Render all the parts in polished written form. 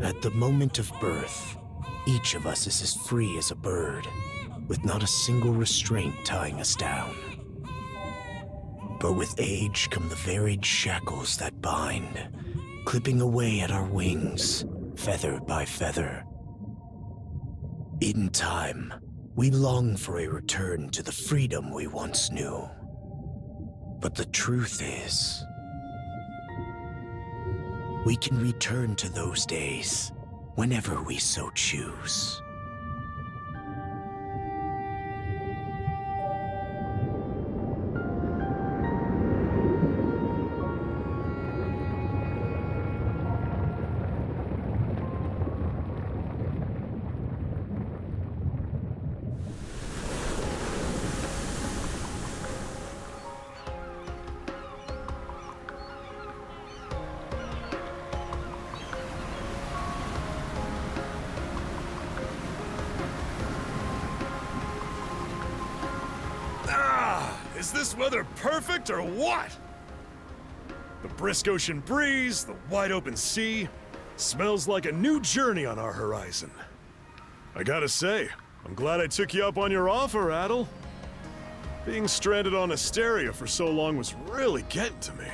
At the moment of birth, each of us is as free as a bird, with not a single restraint tying us down. But with age come the varied shackles that bind, clipping away at our wings, feather by feather. In time, we long for a return to the freedom we once knew. But the truth is, we can return to those days whenever we so choose. Is this weather perfect or what? The brisk ocean breeze, the wide open sea, smells like a new journey on our horizon. I gotta say, I'm glad I took you up on your offer, Adel. Being stranded on Asteria for so long was really getting to me.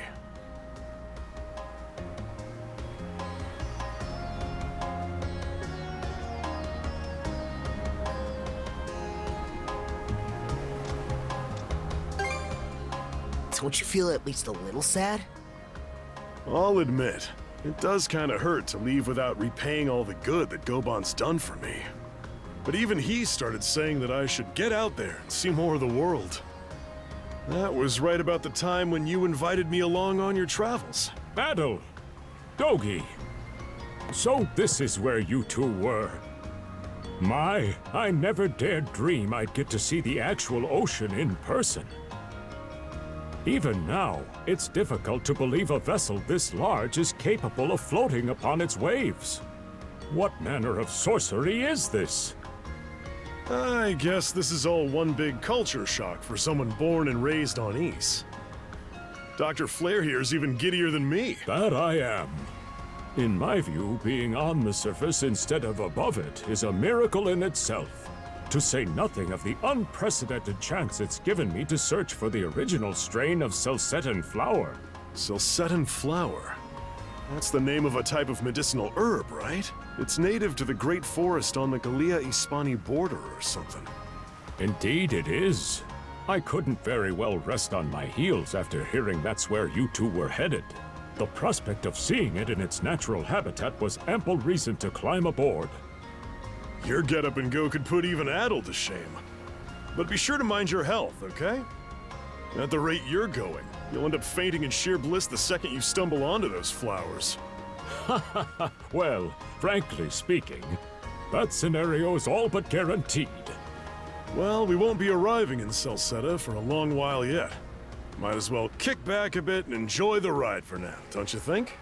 Don't you feel at least a little sad? I'll admit, it does kind of hurt to leave without repaying all the good that Goban's done for me. But even he started saying that I should get out there and see more of the world. That was right about the time when you invited me along on your travels. Adel! Dogi! So this is where you two were. My, I never dared dream I'd get to see the actual ocean in person. Even now, it's difficult to believe a vessel this large is capable of floating upon its waves. What manner of sorcery is this? I guess this is all one big culture shock for someone born and raised on Ys. Dr. Flare here's even giddier than me. That I am. In my view, being on the surface instead of above it is a miracle in itself. To say nothing of the unprecedented chance it's given me to search for the original strain of Celcetan flower. Celcetan flower? That's the name of a type of medicinal herb, right? It's native to the Great Forest on the Gallia-Hispani border or something. Indeed it is. I couldn't very well rest on my heels after hearing that's where you two were headed. The prospect of seeing it in its natural habitat was ample reason to climb aboard. Your get-up and go could put even Adel to shame. But be sure to mind your health, okay? At the rate you're going, you'll end up fainting in sheer bliss the second you stumble onto those flowers. Well, frankly speaking, that scenario is all but guaranteed. Well, we won't be arriving in Celceta for a long while yet. Might as well kick back a bit and enjoy the ride for now, don't you think?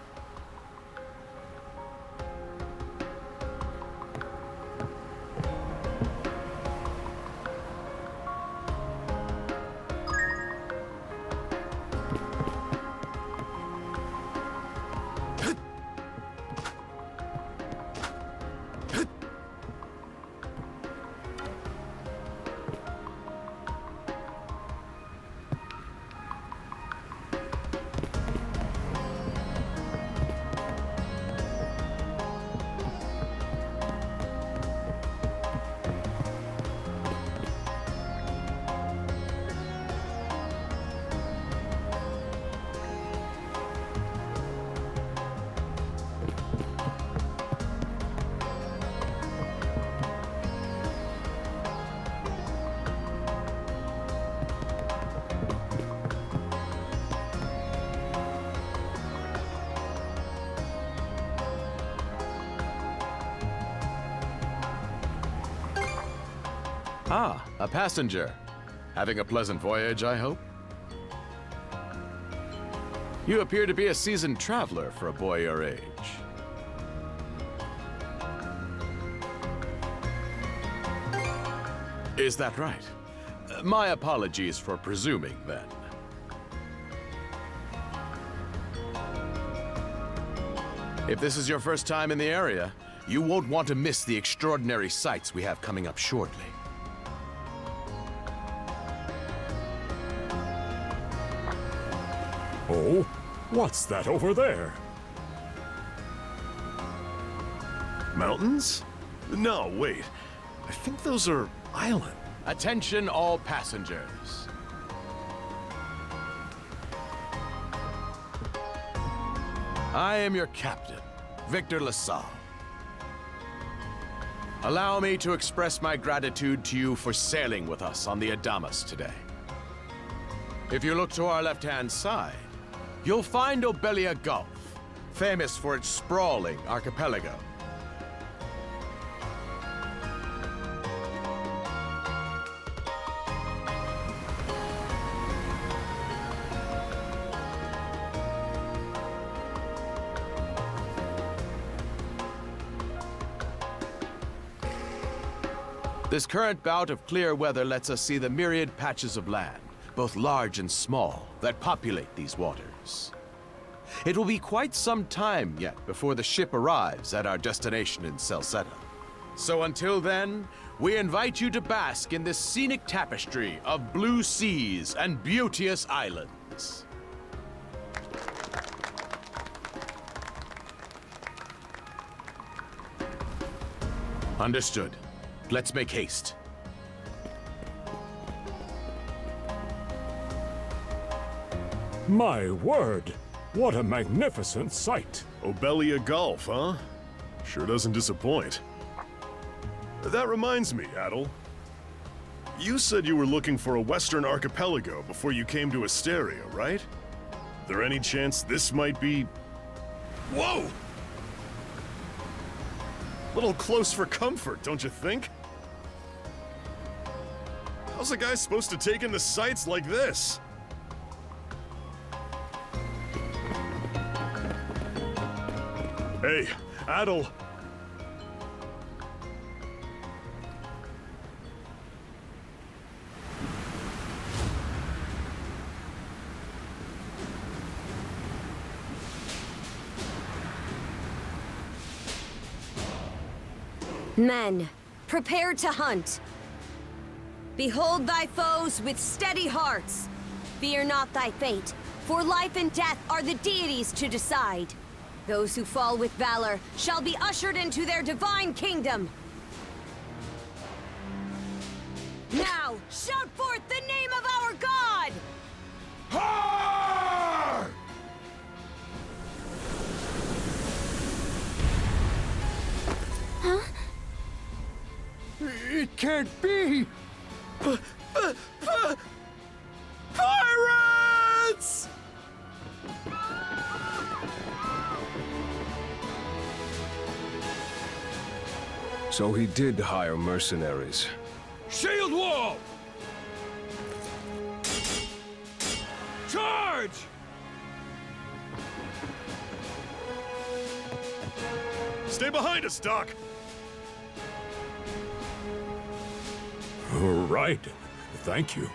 Ah, a passenger. Having a pleasant voyage, I hope? You appear to be a seasoned traveler for a boy your age. Is that right? My apologies for presuming, then. If this is your first time in the area, you won't want to miss the extraordinary sights we have coming up shortly. Oh, what's that over there? Mountains? No, wait. I think those are islands. Attention all passengers. I am your captain, Victor LaSalle. Allow me to express my gratitude to you for sailing with us on the Adamas today. If you look to our left-hand side, you'll find Obelia Gulf, famous for its sprawling archipelago. This current bout of clear weather lets us see the myriad patches of land, both large and small, that populate these waters. It will be quite some time yet before the ship arrives at our destination in Celceta. So until then, we invite you to bask in this scenic tapestry of blue seas and beauteous islands. Understood. Let's make haste. My word! What a magnificent sight! Obelia Gulf, huh? Sure doesn't disappoint. That reminds me, Adel. You said you were looking for a western archipelago before you came to Asteria, right? There any chance this might be... Whoa! Little close for comfort, don't you think? How's a guy supposed to take in the sights like this? Hey, Adel. Men, prepare to hunt. Behold thy foes with steady hearts. Fear not thy fate, for life and death are the deities to decide. Those who fall with valor shall be ushered into their divine kingdom. Now, shout forth the name of our god! Har! It can't be! Pirates! So he did hire mercenaries. Shield wall! Charge! Stay behind us, Doc. Right. Thank you.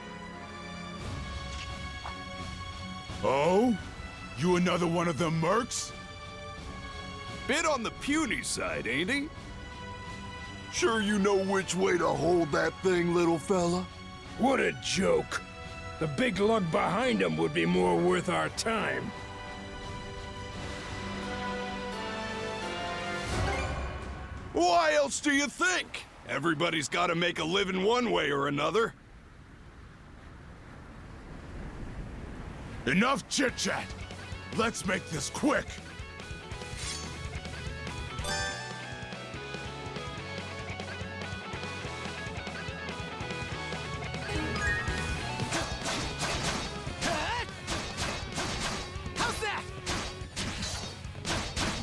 Oh? You another one of them mercs? Bit on the puny side, ain't he? Sure you know which way to hold that thing, little fella? What a joke. The big lug behind him would be more worth our time. Why else do you think? Everybody's got to make a living one way or another. Enough chit-chat. Let's make this quick. How's that?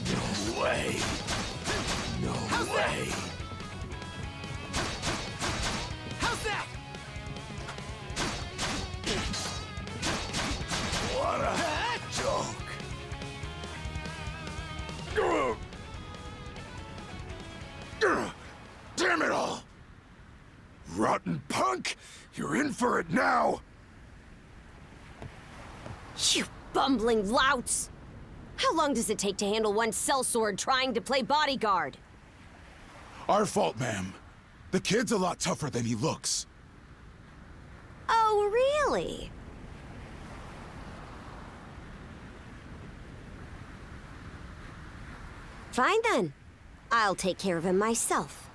No way. No way. How's that? What a joke. Damn it all! Rotten punk! You're in for it now! You bumbling louts! How long does it take to handle one sellsword trying to play bodyguard? Our fault, ma'am. The kid's a lot tougher than he looks. Oh, really? Fine then. I'll take care of him myself.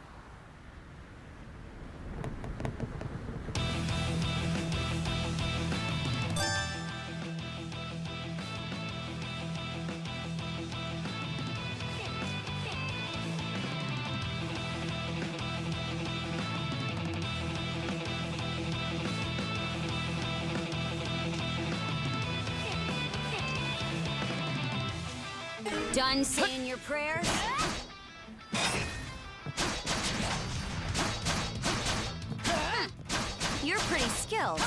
Done saying your prayers? You're pretty skilled.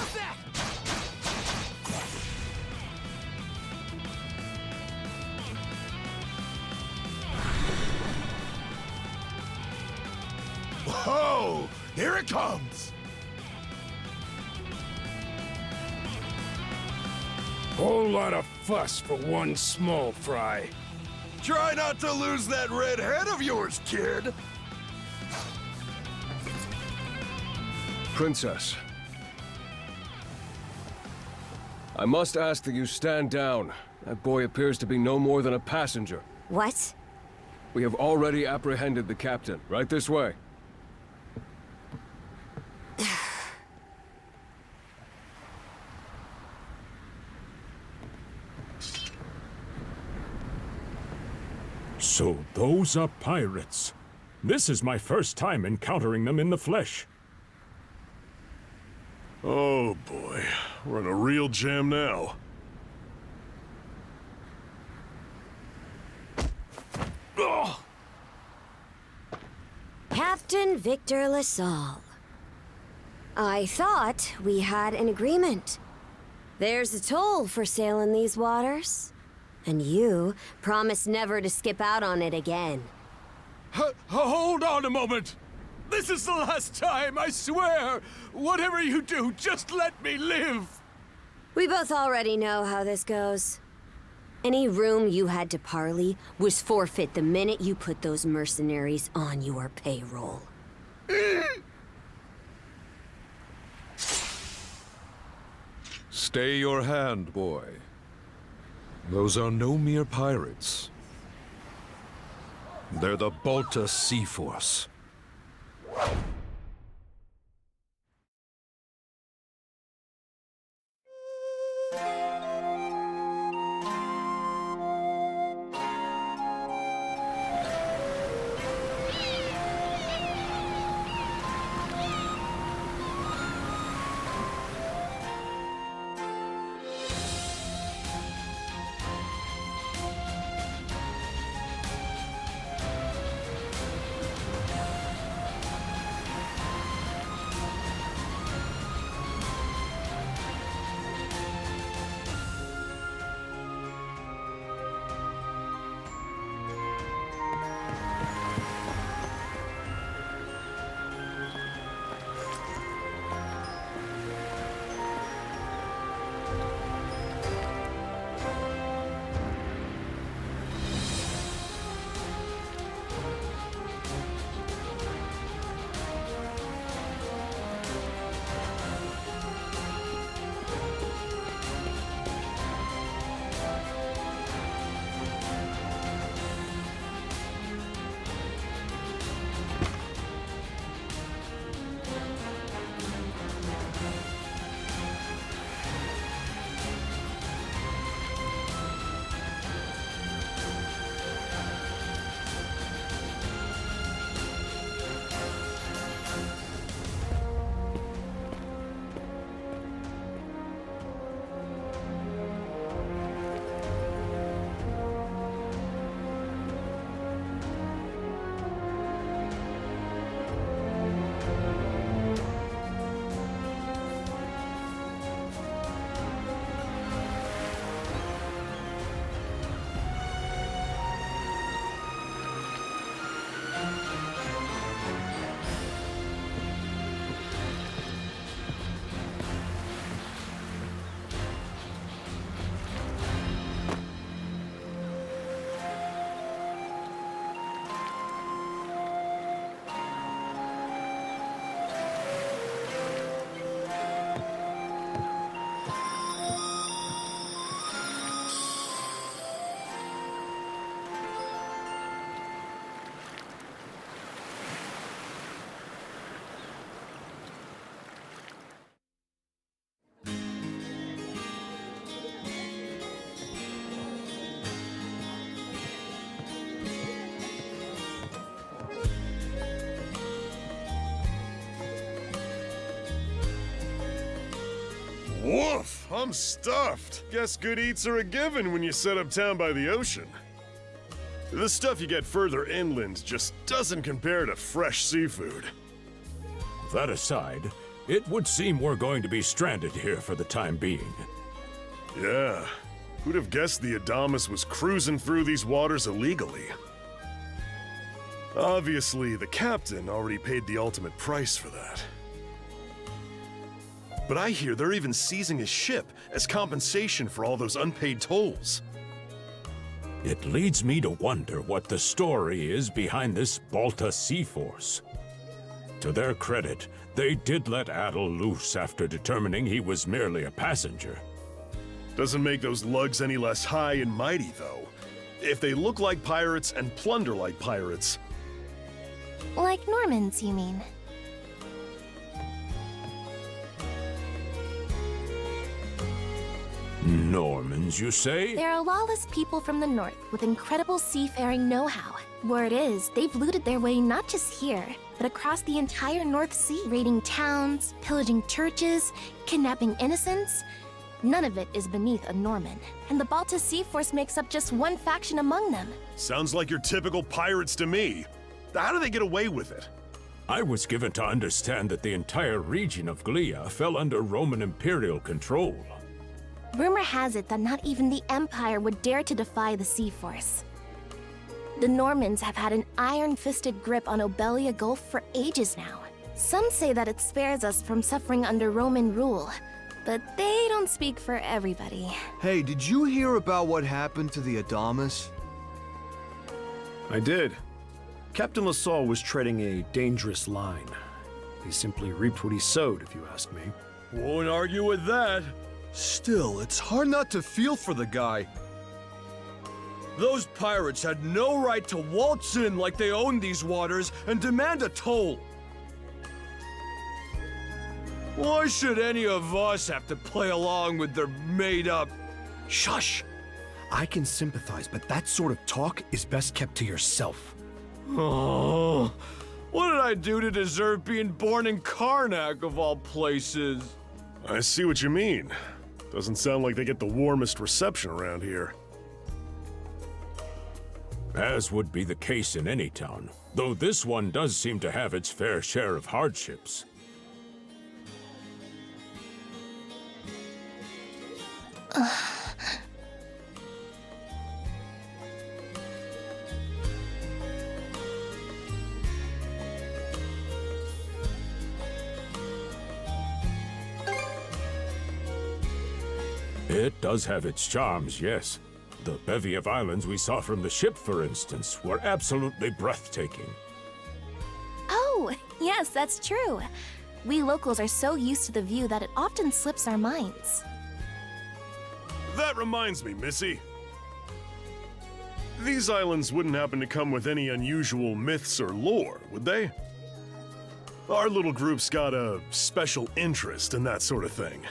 Whoa! Here it comes! Whole lot of fuss for one small fry. Try not to lose that red head of yours, kid! Princess. I must ask that you stand down. That boy appears to be no more than a passenger. What? We have already apprehended the captain. Right this way. So those are pirates. This is my first time encountering them in the flesh. Oh boy, we're in a real jam now. Ugh. Captain Victor LaSalle. I thought we had an agreement. There's a toll for sailing these waters. And you promised never to skip out on it again. Hold on a moment! This is the last time, I swear! Whatever you do, just let me live! We both already know how this goes. Any room you had to parley was forfeit the minute you put those mercenaries on your payroll. Stay your hand, boy. Those are no mere pirates. They're the Balta Sea Force. I'm stuffed. Guess good eats are a given when you set up town by the ocean. The stuff you get further inland just doesn't compare to fresh seafood. That aside, it would seem we're going to be stranded here for the time being. Yeah. Who'd have guessed the Adamas was cruising through these waters illegally? Obviously, the captain already paid the ultimate price for that. But I hear they're even seizing his ship as compensation for all those unpaid tolls. It leads me to wonder what the story is behind this Balta Sea Force. To their credit, they did let Adel loose after determining he was merely a passenger. Doesn't make those lugs any less high and mighty, though. If they look like pirates and plunder like pirates... Like Normans, you mean? Normans, you say? There are lawless people from the north with incredible seafaring know-how. Word is, they've looted their way not just here, but across the entire North Sea, raiding towns, pillaging churches, kidnapping innocents. None of it is beneath a Norman, and the Balta Sea Force makes up just one faction among them. Sounds like your typical pirates to me. How do they get away with it? I was given to understand that the entire region of Glia fell under Roman imperial control. Rumor has it that not even the Empire would dare to defy the Sea Force. The Normans have had an iron-fisted grip on Obelia Gulf for ages now. Some say that it spares us from suffering under Roman rule, but they don't speak for everybody. Hey, did you hear about what happened to the Adamas? I did. Captain LaSalle was treading a dangerous line. He simply reaped what he sowed, if you ask me. Won't argue with that. Still, it's hard not to feel for the guy. Those pirates had no right to waltz in like they owned these waters and demand a toll. Why should any of us have to play along with their made-up... Shush! I can sympathize, but that sort of talk is best kept to yourself. Oh, what did I do to deserve being born in Karnak, of all places? I see what you mean. Doesn't sound like they get the warmest reception around here. As would be the case in any town, though this one does seem to have its fair share of hardships. It does have its charms, yes. The bevy of islands we saw from the ship, for instance, were absolutely breathtaking. Oh, yes, that's true. We locals are so used to the view that it often slips our minds. That reminds me, Missy. These islands wouldn't happen to come with any unusual myths or lore, would they? Our little group's got a special interest in that sort of thing.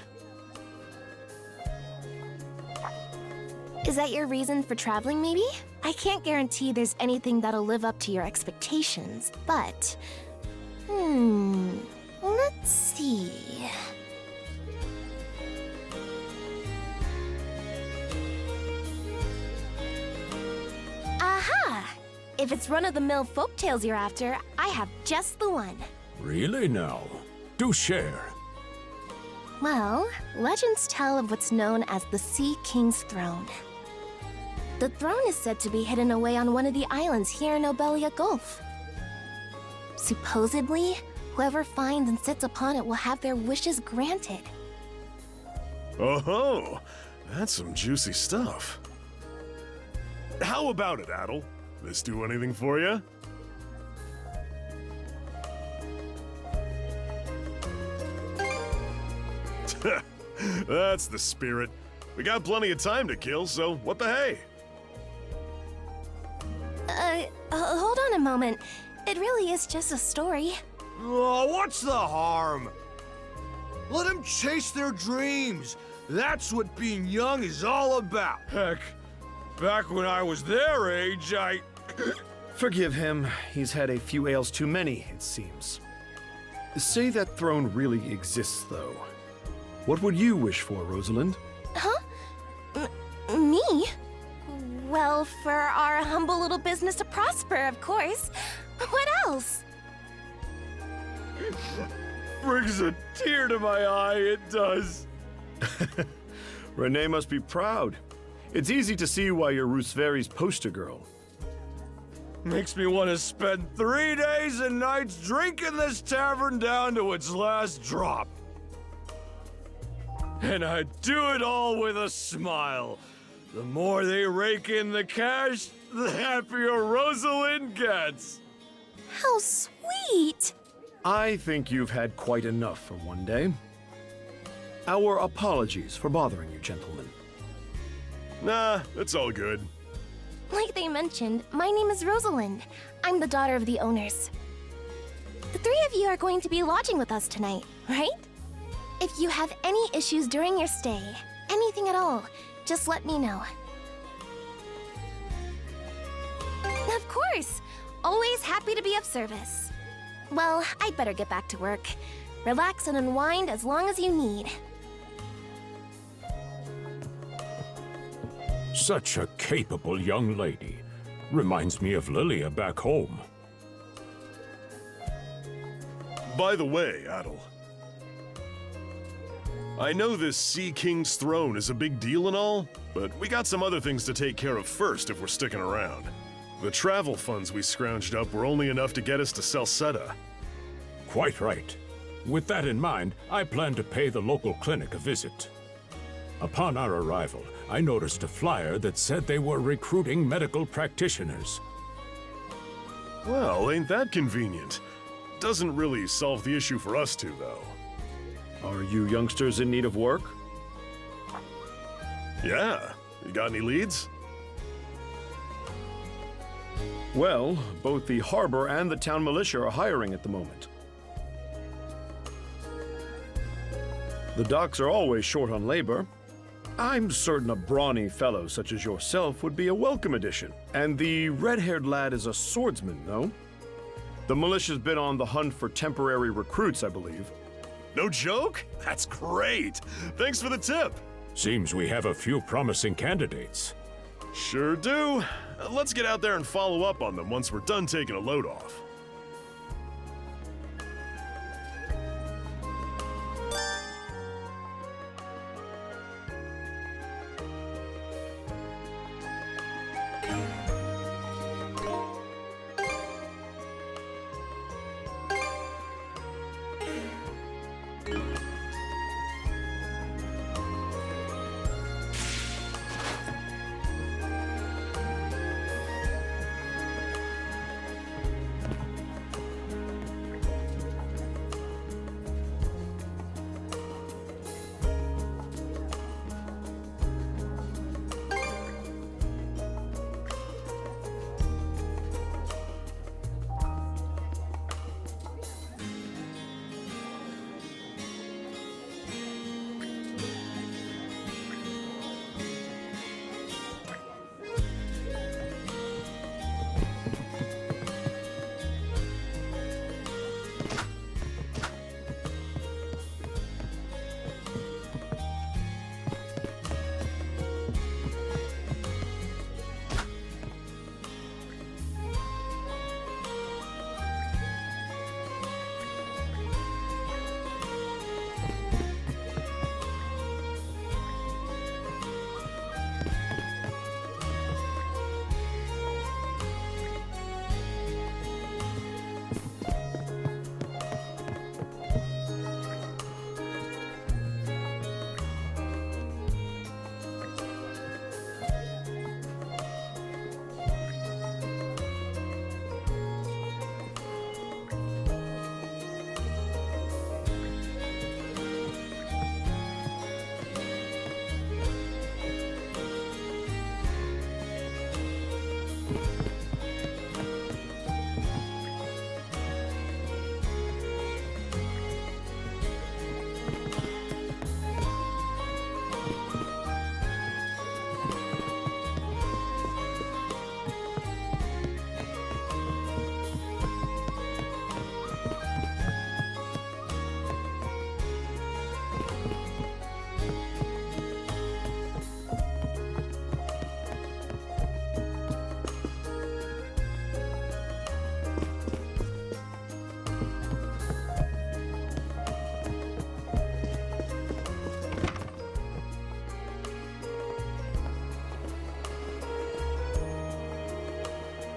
Is that your reason for traveling, maybe? I can't guarantee there's anything that'll live up to your expectations, but... let's see... Aha! If it's run-of-the-mill folktales you're after, I have just the one. Really now? Do share. Well, legends tell of what's known as the Sea King's Throne. The throne is said to be hidden away on one of the islands here in Obelia Gulf. Supposedly, whoever finds and sits upon it will have their wishes granted. Oh-ho! That's some juicy stuff. How about it, Adel? This do anything for you? That's the spirit. We got plenty of time to kill, so what the hey? Hold on a moment. It really is just a story. Oh, what's the harm? Let them chase their dreams. That's what being young is all about. Heck, back when I was their age, Forgive him. He's had a few ales too many, it seems. Say that throne really exists, though. What would you wish for, Rosalind? Huh? Me? Well, for our humble little business to prosper, of course. What else? Brings a tear to my eye, it does. Renee must be proud. It's easy to see why you're Rooseveri's poster girl. Makes me want to spend 3 days and nights drinking this tavern down to its last drop. And I do it all with a smile. The more they rake in the cash, the happier Rosalind gets. How sweet! I think you've had quite enough for one day. Our apologies for bothering you, gentlemen. Nah, it's all good. Like they mentioned, my name is Rosalind. I'm the daughter of the owners. The three of you are going to be lodging with us tonight, right? If you have any issues during your stay, anything at all, just let me know. Of course! Always happy to be of service. Well, I'd better get back to work. Relax and unwind as long as you need. Such a capable young lady. Reminds me of Lilia back home. By the way, Adel, I know this Sea King's throne is a big deal and all, but we got some other things to take care of first if we're sticking around. The travel funds we scrounged up were only enough to get us to Salsetta. Quite right. With that in mind, I plan to pay the local clinic a visit. Upon our arrival, I noticed a flyer that said they were recruiting medical practitioners. Well, ain't that convenient? Doesn't really solve the issue for us two, though. Are you youngsters in need of work? Yeah. You got any leads? Well, both the harbor and the town militia are hiring at the moment. The docks are always short on labor. I'm certain a brawny fellow such as yourself would be a welcome addition. And the red-haired lad is a swordsman, no? The militia's been on the hunt for temporary recruits, I believe. No joke? That's great! Thanks for the tip! Seems we have a few promising candidates. Sure do. Let's get out there and follow up on them once we're done taking a load off.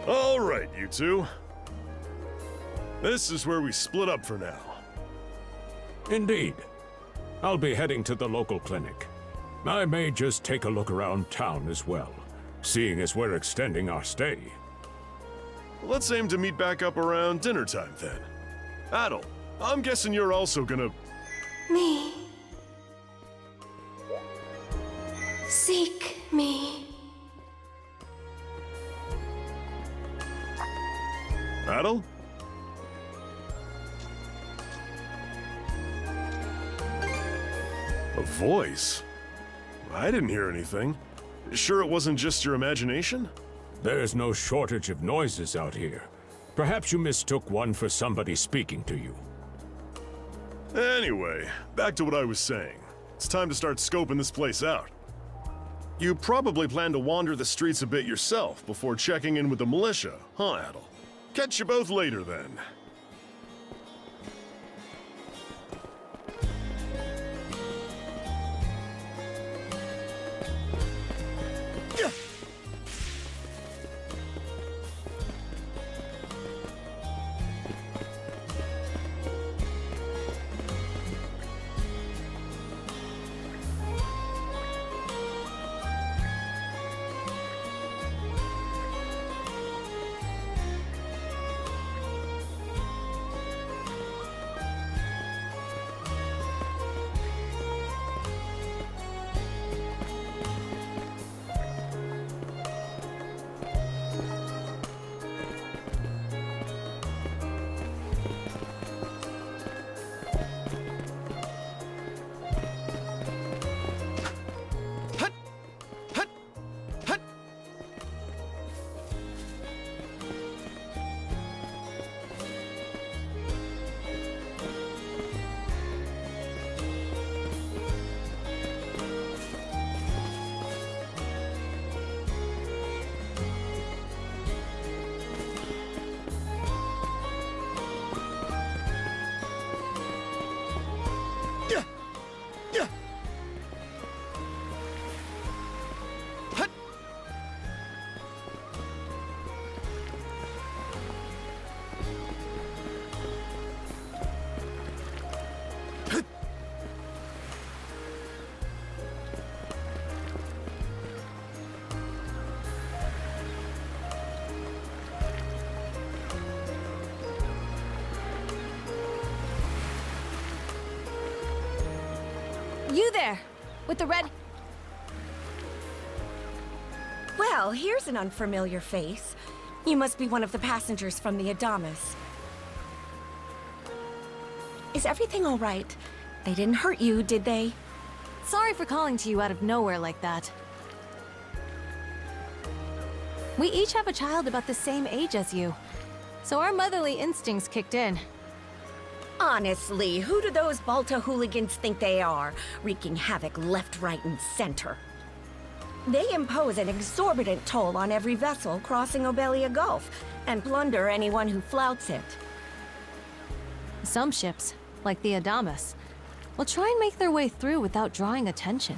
All right, you two. This is where we split up for now. Indeed. I'll be heading to the local clinic. I may just take a look around town as well, seeing as we're extending our stay. Let's aim to meet back up around dinner time then. Adel, I'm guessing you're also gonna... Me. Seek me. Adel? A voice? I didn't hear anything. Sure it wasn't just your imagination? There's no shortage of noises out here. Perhaps you mistook one for somebody speaking to you. Anyway, back to what I was saying. It's time to start scoping this place out. You probably plan to wander the streets a bit yourself before checking in with the militia, huh, Adel? Catch you both later, then. You there, with the red... Well, here's an unfamiliar face. You must be one of the passengers from the Adamas. Is everything all right? They didn't hurt you, did they? Sorry for calling to you out of nowhere like that. We each have a child about the same age as you, so our motherly instincts kicked in. Honestly, who do those Balta hooligans think they are, wreaking havoc left, right, and center? They impose an exorbitant toll on every vessel crossing Obelia Gulf, and plunder anyone who flouts it. Some ships, like the Adamas, will try and make their way through without drawing attention.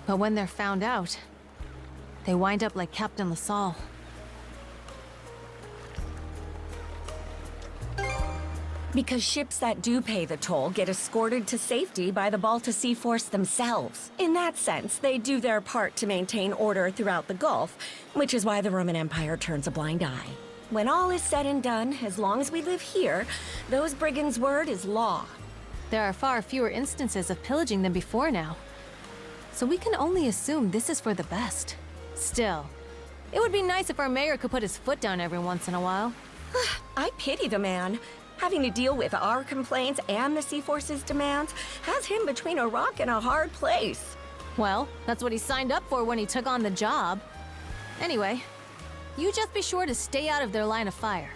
But when they're found out, they wind up like Captain LaSalle. Because ships that do pay the toll get escorted to safety by the Balta Sea Force themselves. In that sense, they do their part to maintain order throughout the Gulf, which is why the Roman Empire turns a blind eye. When all is said and done, as long as we live here, those brigands' word is law. There are far fewer instances of pillaging than before now, so we can only assume this is for the best. Still, it would be nice if our mayor could put his foot down every once in a while. I pity the man. Having to deal with our complaints and the Sea Force's demands has him between a rock and a hard place. Well, that's what he signed up for when he took on the job. Anyway, you just be sure to stay out of their line of fire.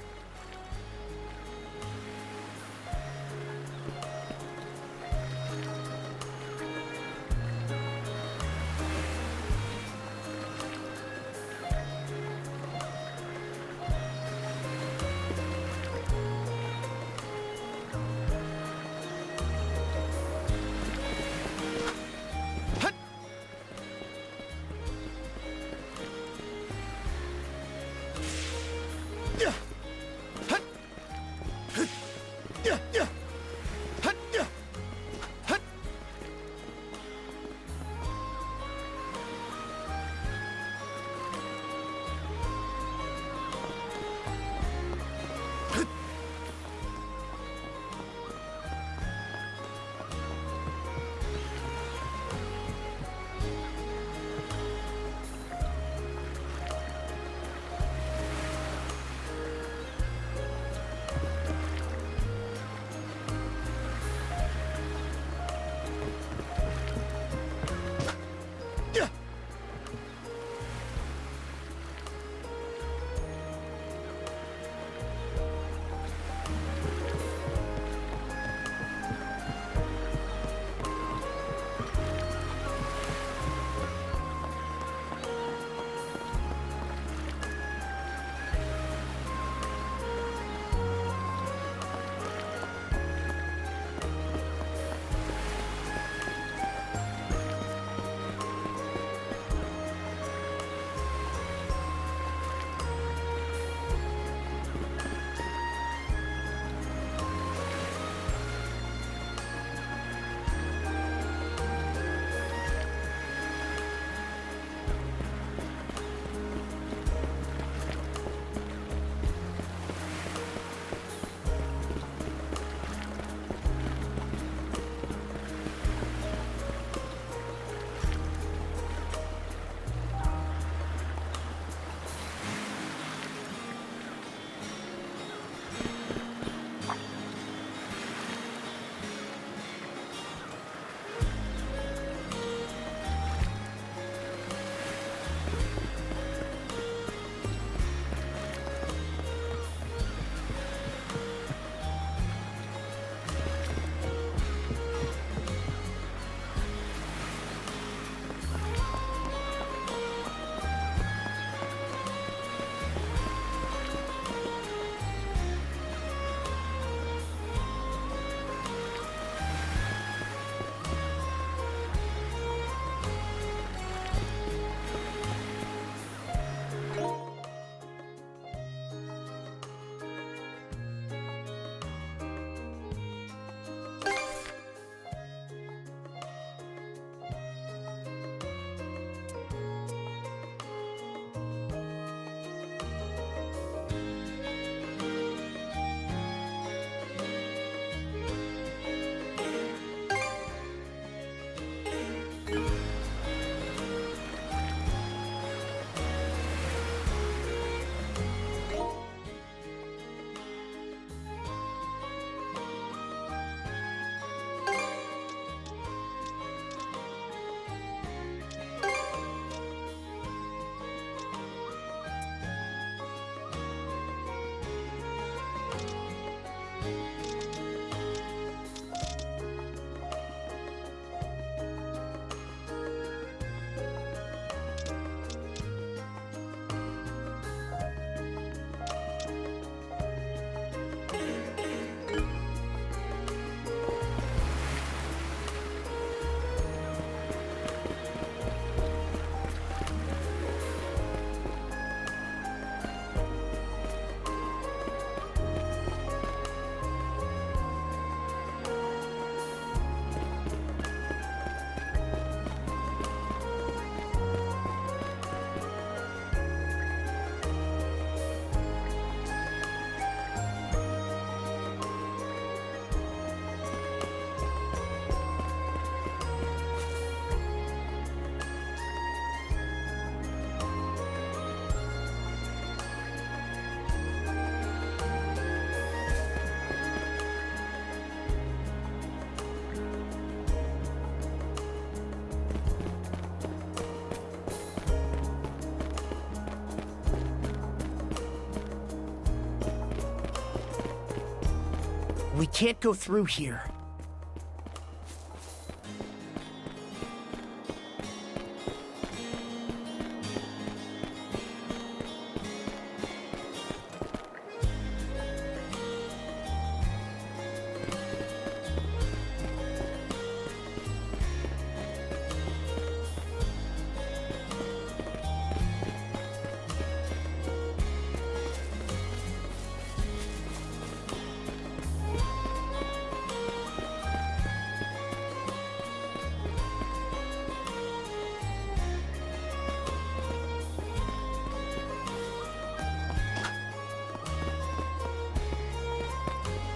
We can't go through here.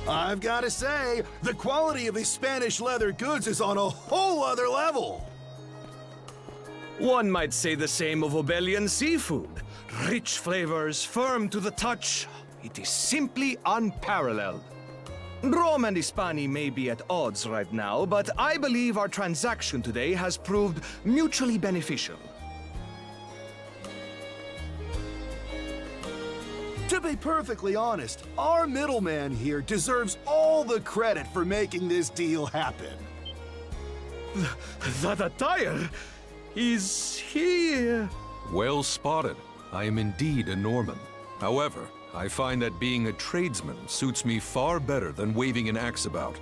I've got to say, the quality of these Spanish leather goods is on a whole other level. One might say the same of Obelian seafood. Rich flavors, firm to the touch. It is simply unparalleled. Rome and Hispani may be at odds right now, but I believe our transaction today has proved mutually beneficial. To be perfectly honest, our middleman here deserves all the credit for making this deal happen. That attire is here. Well spotted. I am indeed a Norman. However, I find that being a tradesman suits me far better than waving an axe about.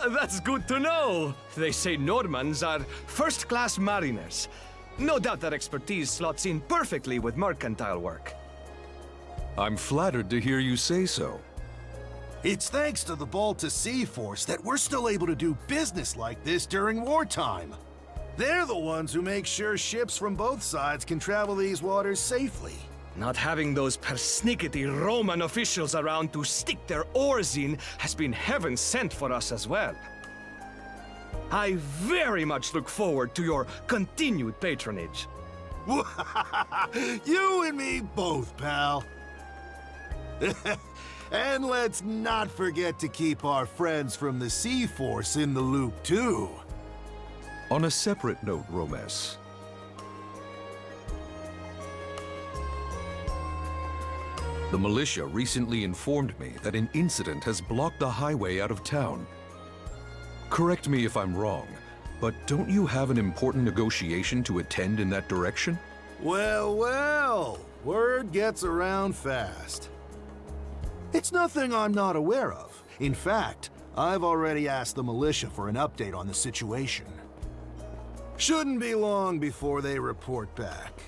That's good to know. They say Normans are first-class mariners. No doubt that expertise slots in perfectly with mercantile work. I'm flattered to hear you say so. It's thanks to the Balta Sea Force that we're still able to do business like this during wartime. They're the ones who make sure ships from both sides can travel these waters safely. Not having those persnickety Roman officials around to stick their oars in has been heaven sent for us as well. I very much look forward to your continued patronage. You and me both, pal. And let's not forget to keep our friends from the Sea Force in the loop, too. On a separate note, Romes. The militia recently informed me that an incident has blocked the highway out of town. Correct me if I'm wrong, but don't you have an important negotiation to attend in that direction? Well, well, word gets around fast. It's nothing I'm not aware of. In fact, I've already asked the militia for an update on the situation. Shouldn't be long before they report back.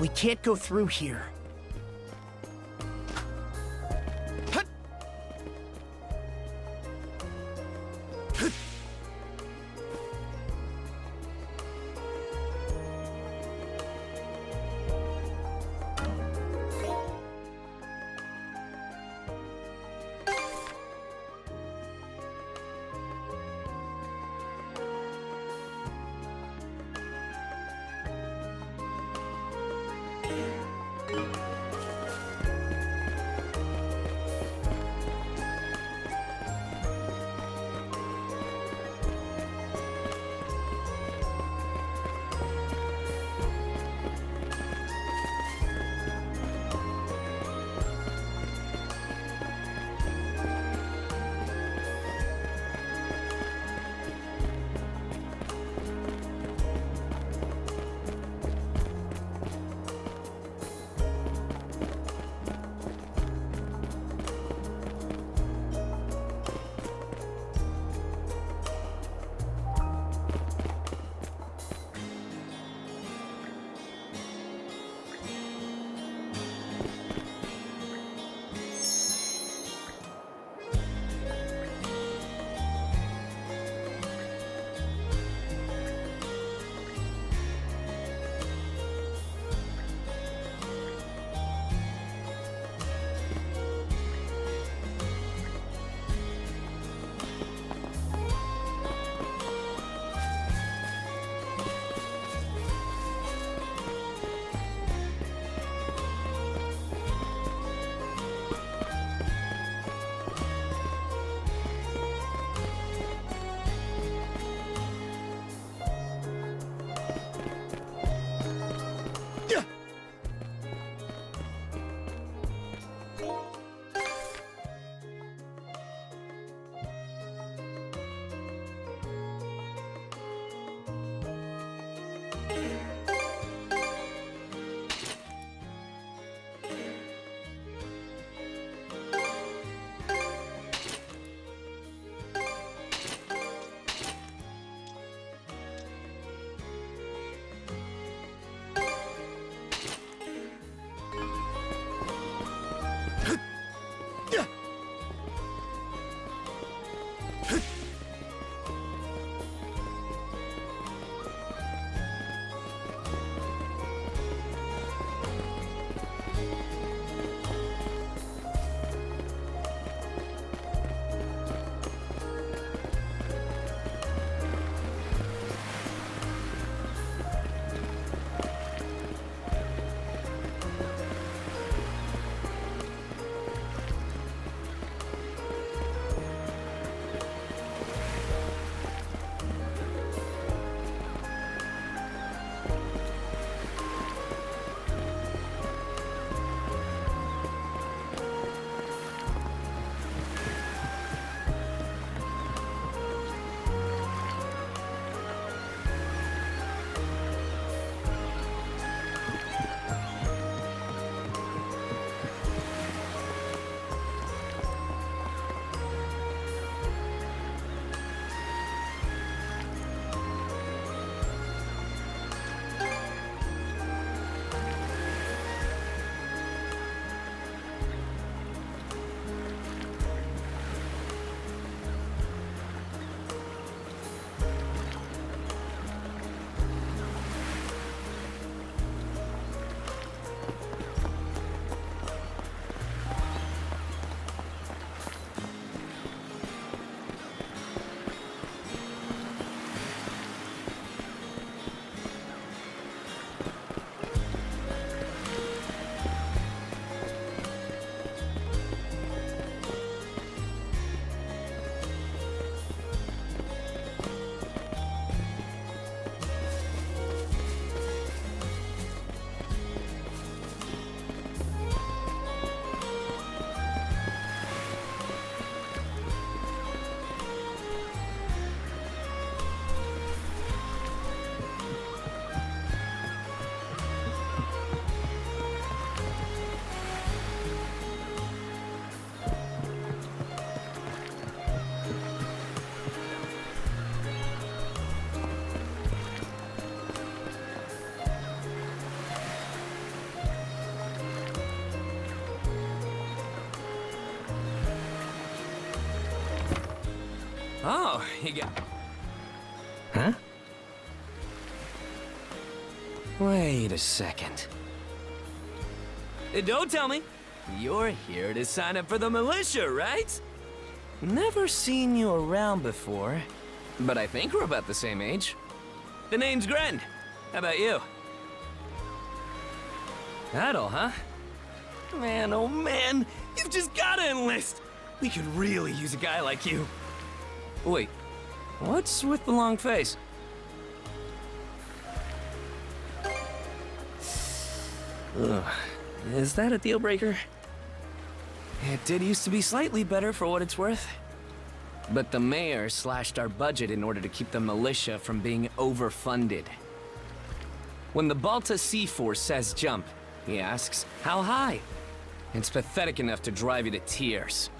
We can't go through here. Oh, you got... Huh? Wait a second. Don't tell me. You're here to sign up for the militia, right? Never seen you around before, but I think we're about the same age. The name's Gren. How about you? That'll, huh? Man, oh man, you've just gotta enlist! We could really use a guy like you. Wait, what's with the long face? Ugh, is that a deal breaker? It did used to be slightly better for what it's worth. But the mayor slashed our budget in order to keep the militia from being overfunded. When the Balta Sea Force says jump, he asks, how high? It's pathetic enough to drive you to tears.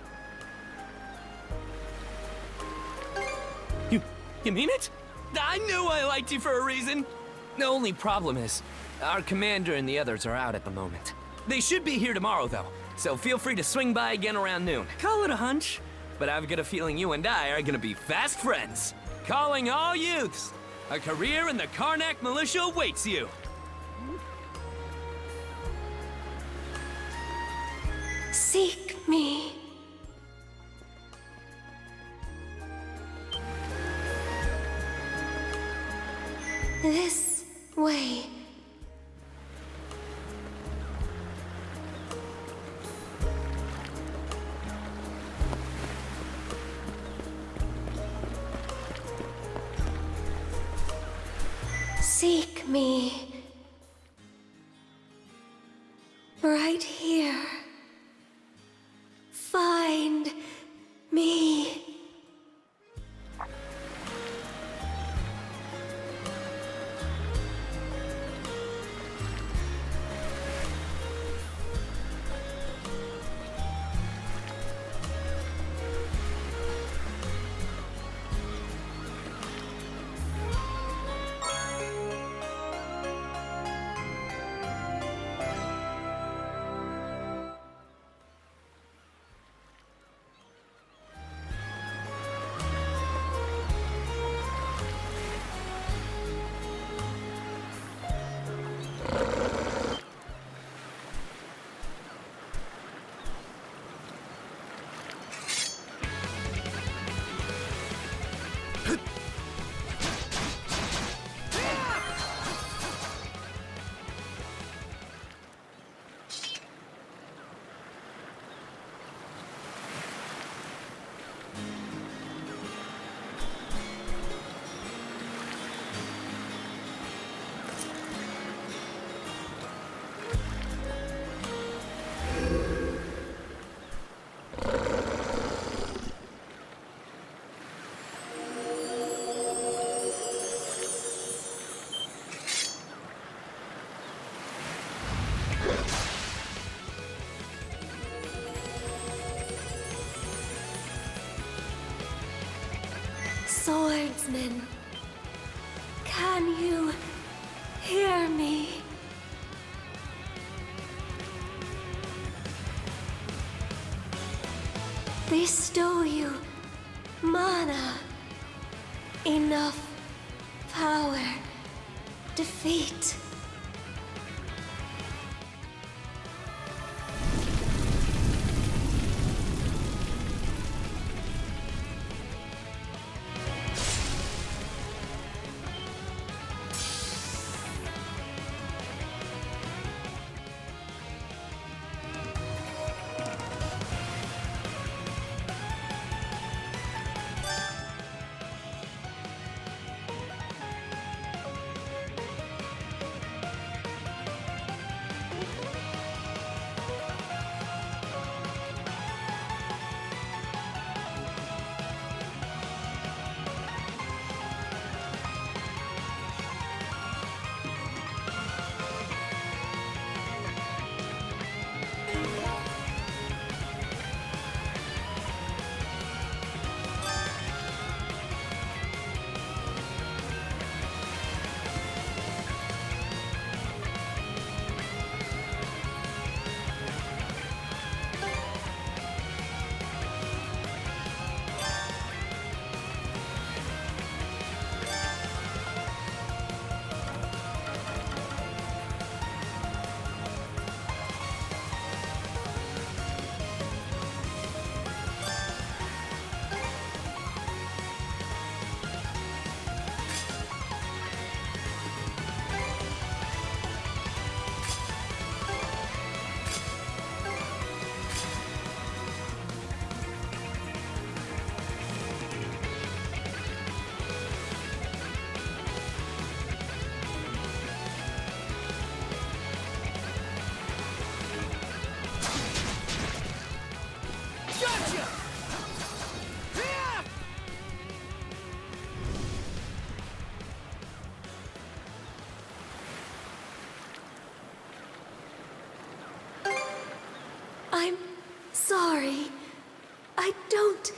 You mean it? I knew I liked you for a reason! The only problem is, our commander and the others are out at the moment. They should be here tomorrow, though, so feel free to swing by again around noon. Call it a hunch, but I've got a feeling you and I are gonna be fast friends. Calling all youths! A career in the Karnak militia awaits you! Seek me. This way. Seek me. Right here. Find me. Swordsman, can you hear me? Bestow you mana, enough power, defeat. Sorry. I don't...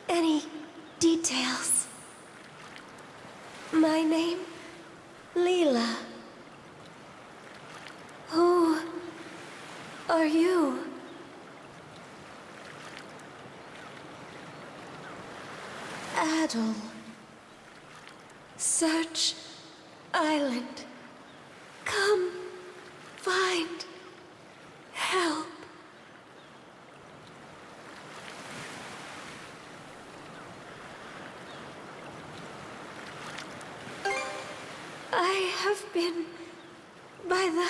any details. My name... Leela. Who... are you? Adel. Search Island. Come find help. I have been by the...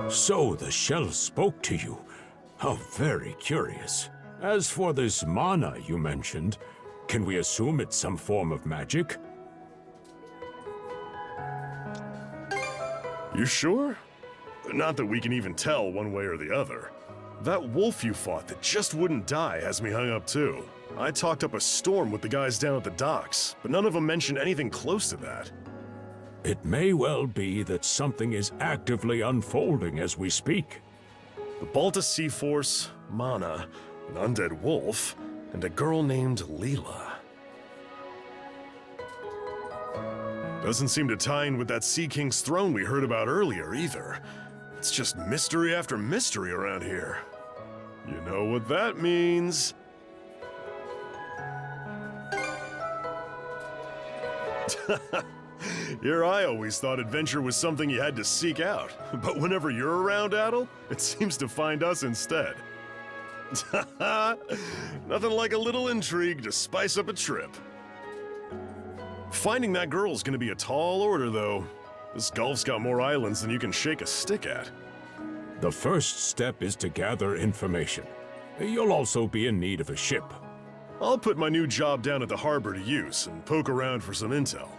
So the shell spoke to you. How very curious. As for this mana you mentioned, can we assume it's some form of magic? You sure? Not that we can even tell one way or the other. That wolf you fought that just wouldn't die has me hung up too. I talked up a storm with the guys down at the docks, but none of them mentioned anything close to that. It may well be that something is actively unfolding as we speak. The Balta Sea Force, Mana, an undead wolf, and a girl named Leela. Doesn't seem to tie in with that Sea King's throne we heard about earlier, either. It's just mystery after mystery around here. You know what that means. Here I always thought adventure was something you had to seek out, but whenever you're around, Adel, it seems to find us instead. Nothing like a little intrigue to spice up a trip. Finding that girl's gonna be a tall order, though. This Gulf's got more islands than you can shake a stick at. The first step is to gather information. You'll also be in need of a ship. I'll put my new job down at the harbor to use and poke around for some intel.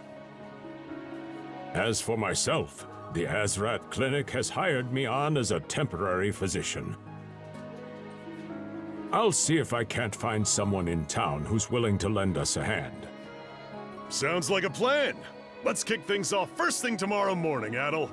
As for myself, the Azrat Clinic has hired me on as a temporary physician. I'll see if I can't find someone in town who's willing to lend us a hand. Sounds like a plan. Let's kick things off first thing tomorrow morning, Adel.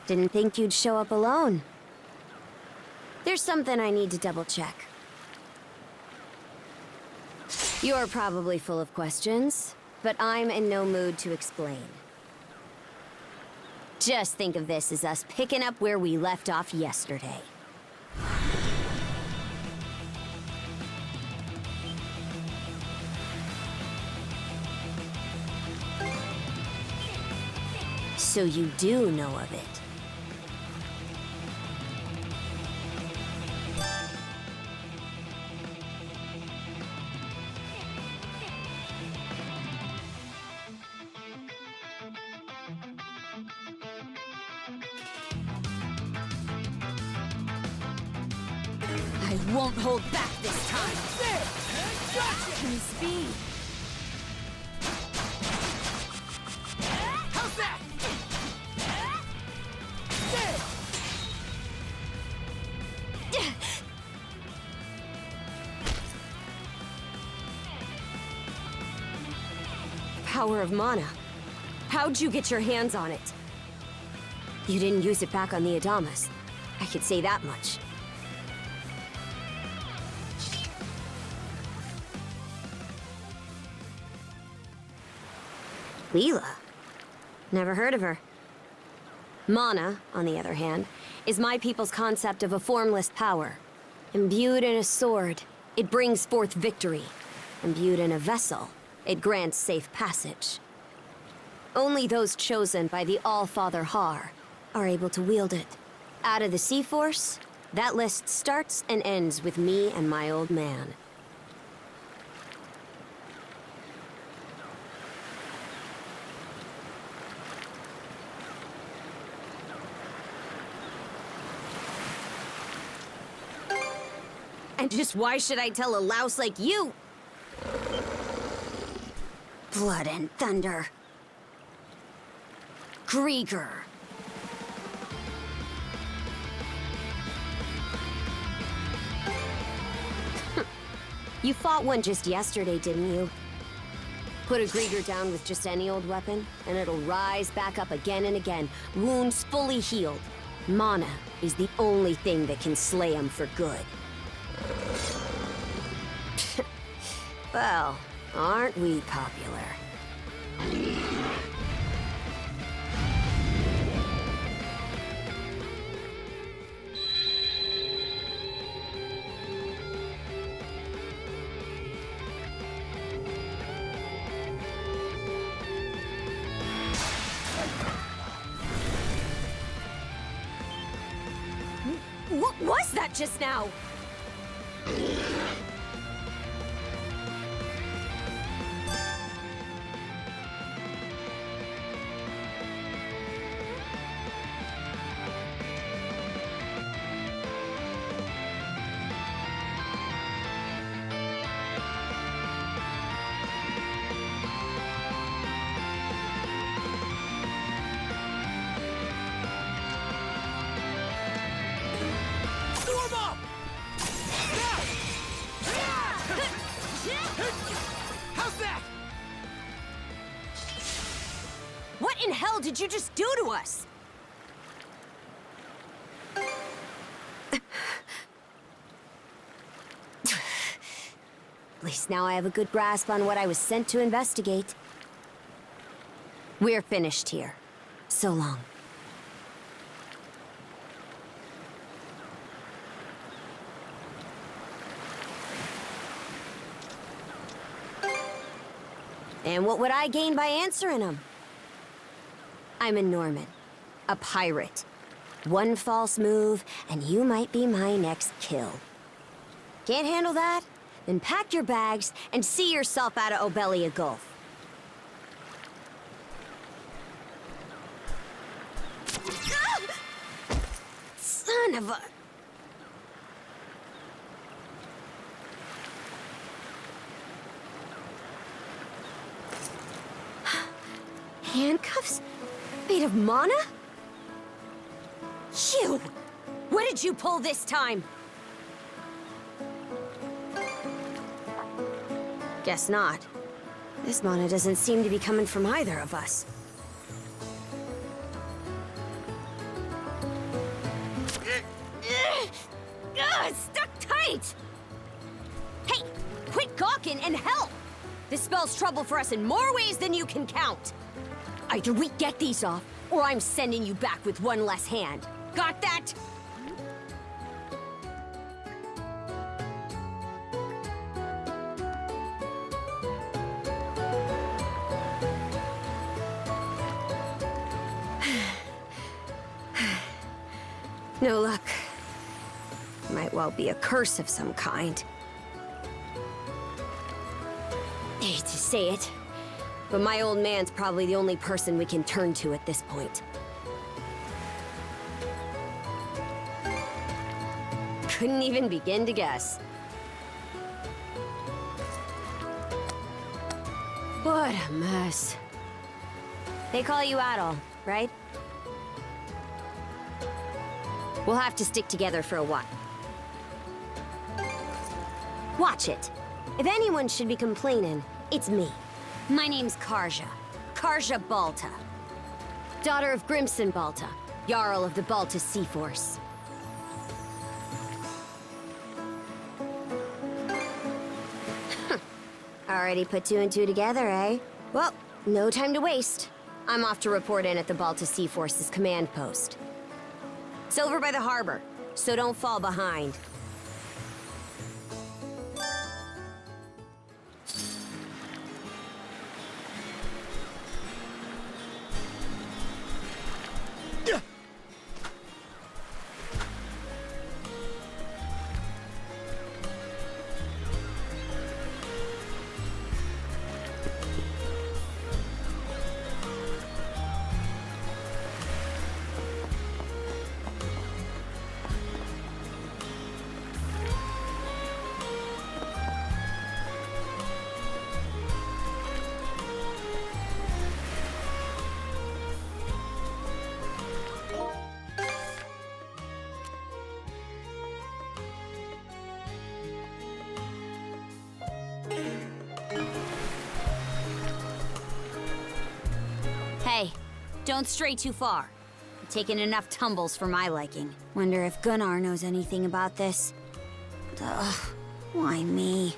Didn't think you'd show up alone. There's something I need to double-check. You're probably full of questions, but I'm in no mood to explain. Just think of this as us picking up where we left off yesterday. So you do know of it. I won't hold back this time. Gotcha! Me speed. How's that? Power of mana. How'd you get your hands on it? You didn't use it back on the Adamas. I could say that much. Leela? Never heard of her. Mana, on the other hand, is my people's concept of a formless power. Imbued in a sword, it brings forth victory. Imbued in a vessel, it grants safe passage. Only those chosen by the All-Father Har are able to wield it. Out of the Sea Force, that list starts and ends with me and my old man. And just why should I tell a louse like you? Blood and thunder. Grieger. You fought one just yesterday, didn't you? Put a Grieger down with just any old weapon, and it'll rise back up again and again, wounds fully healed. Mana is the only thing that can slay him for good. Well, aren't we popular? What was that just now? What in hell did you just do to us? At least now I have a good grasp on what I was sent to investigate. We're finished here. So long. And what would I gain by answering them? I'm a Norman, a pirate. One false move, and you might be my next kill. Can't handle that? Then pack your bags and see yourself out of Obelia Gulf. Ah! Son of a... Handcuffs? Made of mana? You! What did you pull this time? Guess not. This mana doesn't seem to be coming from either of us. Wait! Hey, quit gawking and help! This spells trouble for us in more ways than you can count. Either we get these off, or I'm sending you back with one less hand. Got that? No luck. Might well be a curse of some kind. Hate to say it, but my old man's probably the only person we can turn to at this point. Couldn't even begin to guess. What a mess. They call you Adol, right? We'll have to stick together for a while. Watch it. If anyone should be complaining, it's me. My name's Karja. Karja Balta. Daughter of Grimson Balta, Jarl of the Balta Sea Force. Already put two and two together, eh? Well, no time to waste. I'm off to report in at the Balta Sea Force's command post. It's over by the harbor, so don't fall behind. Hey, don't stray too far. You've taken enough tumbles for my liking. Wonder if Gunnar knows anything about this. Ugh, why me?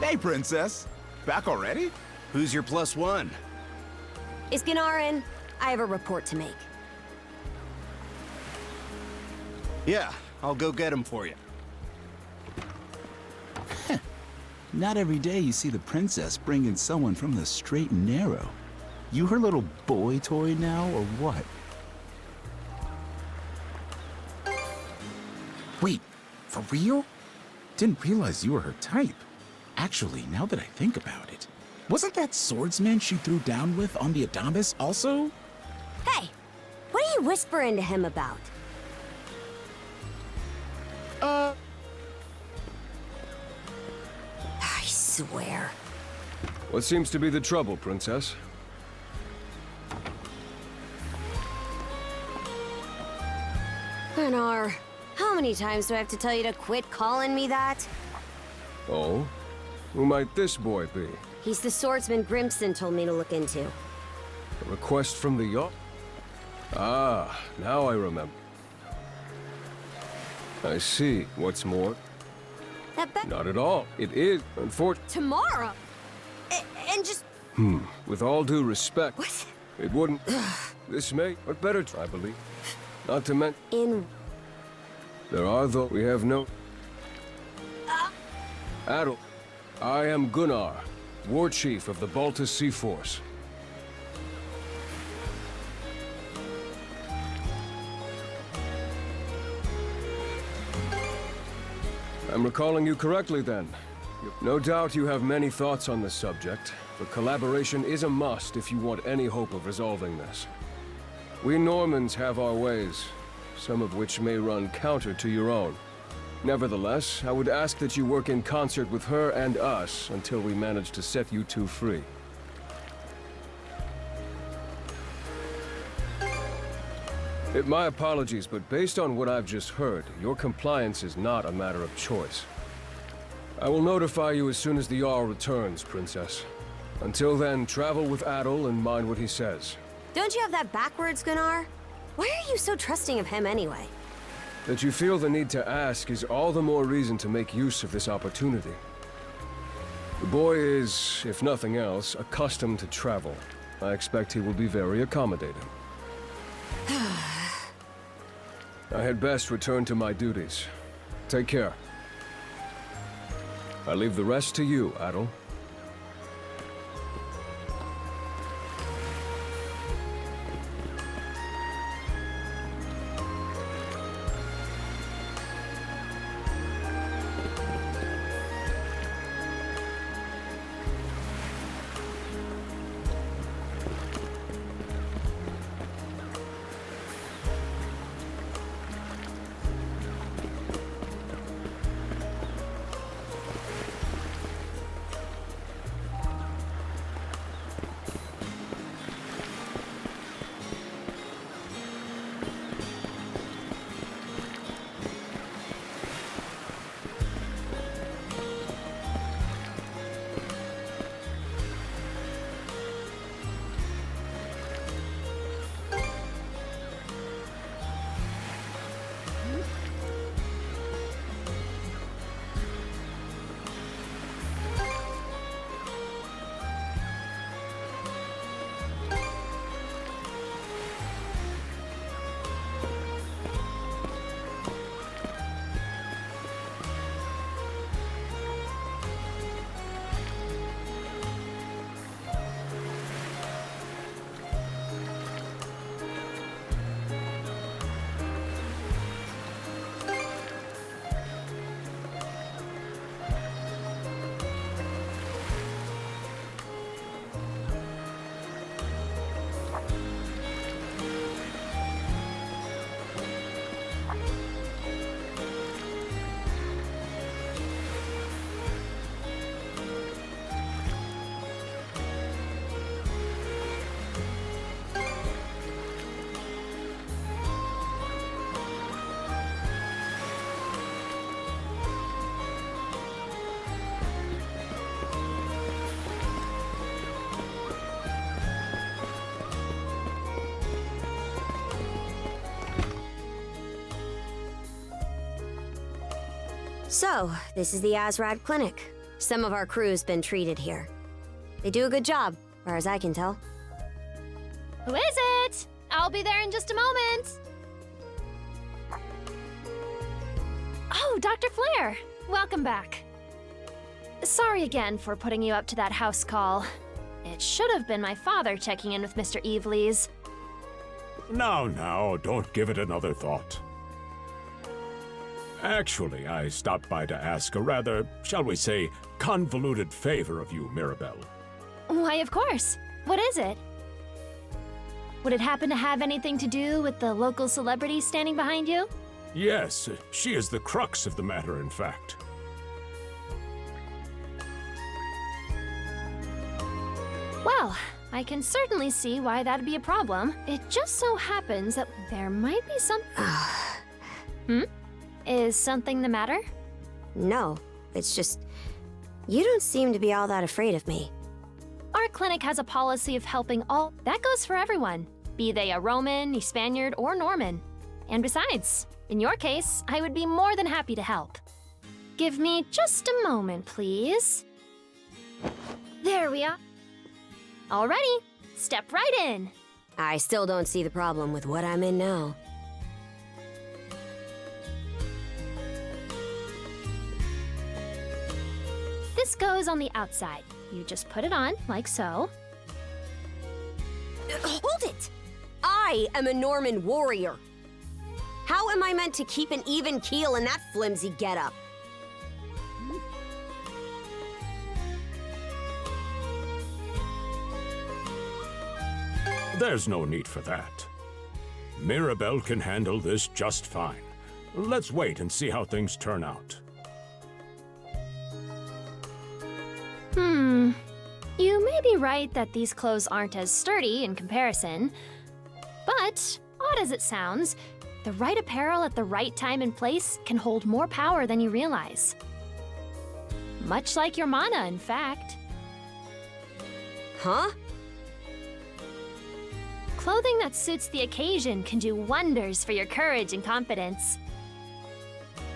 Hey, Princess. Back already? Who's your plus one? Is Gunnar in? I have a report to make. Yeah, I'll go get him for you. Not every day you see the princess bringing someone from the straight and narrow. You her little boy toy now, or what? Wait, for real? Didn't realize you were her type. Actually, now that I think about it, wasn't that swordsman she threw down with on the Adamas also? Hey, what are you whispering to him about? I swear. What seems to be the trouble, Princess? Gunnar, how many times do I have to tell you to quit calling me that? Oh? Who might this boy be? He's the swordsman Grimson told me to look into. A request from the yacht? Ah, now I remember. I see. What's more? Not at all. It is, unfortunately. Tomorrow? And just... With all due respect... What? It wouldn't... This may... But better, I believe. Not to mention... In... There are, though, we have no... Adel, I am Gunnar, War Chief of the Baltus Sea Force. I'm recalling you correctly, then. No doubt you have many thoughts on this subject, but collaboration is a must if you want any hope of resolving this. We Normans have our ways, some of which may run counter to your own. Nevertheless, I would ask that you work in concert with her and us until we manage to set you two free. My apologies, but based on what I've just heard, your compliance is not a matter of choice. I will notify you as soon as the Jarl returns, Princess. Until then, travel with Adel and mind what he says. Don't you have that backwards, Gunnar? Why are you so trusting of him anyway? That you feel the need to ask is all the more reason to make use of this opportunity. The boy is, if nothing else, accustomed to travel. I expect he will be very accommodating. I had best return to my duties. Take care. I leave the rest to you, Adel. So, this is the Azrad Clinic. Some of our crew's been treated here. They do a good job, far as I can tell. Who is it? I'll be there in just a moment. Oh, Dr. Flair. Welcome back. Sorry again for putting you up to that house call. It should have been my father checking in with Mr. Evelees. Now, don't give it another thought. Actually, I stopped by to ask a rather, shall we say, convoluted favor of you, Mirabelle. Why, of course. What is it? Would it happen to have anything to do with the local celebrity standing behind you? Yes, she is the crux of the matter, in fact. Well, I can certainly see why that'd be a problem. It just so happens that there might be some... Is something the matter? No, it's just... You don't seem to be all that afraid of me. Our clinic has a policy of helping all. That goes for everyone, be they a Roman, a Spaniard, or Norman. And besides, in your case, I would be more than happy to help. Give me just a moment, please. There we are. Alrighty, step right in. I still don't see the problem with what I'm in now. This goes on the outside. You just put it on, like so. Hold it! I am a Norman warrior. How am I meant to keep an even keel in that flimsy getup? There's no need for that. Mirabelle can handle this just fine. Let's wait and see how things turn out. You may be right that these clothes aren't as sturdy in comparison, but odd as it sounds, the right apparel at the right time and place can hold more power than you realize. Much like your mana, in fact. Huh? Clothing that suits the occasion can do wonders for your courage and confidence.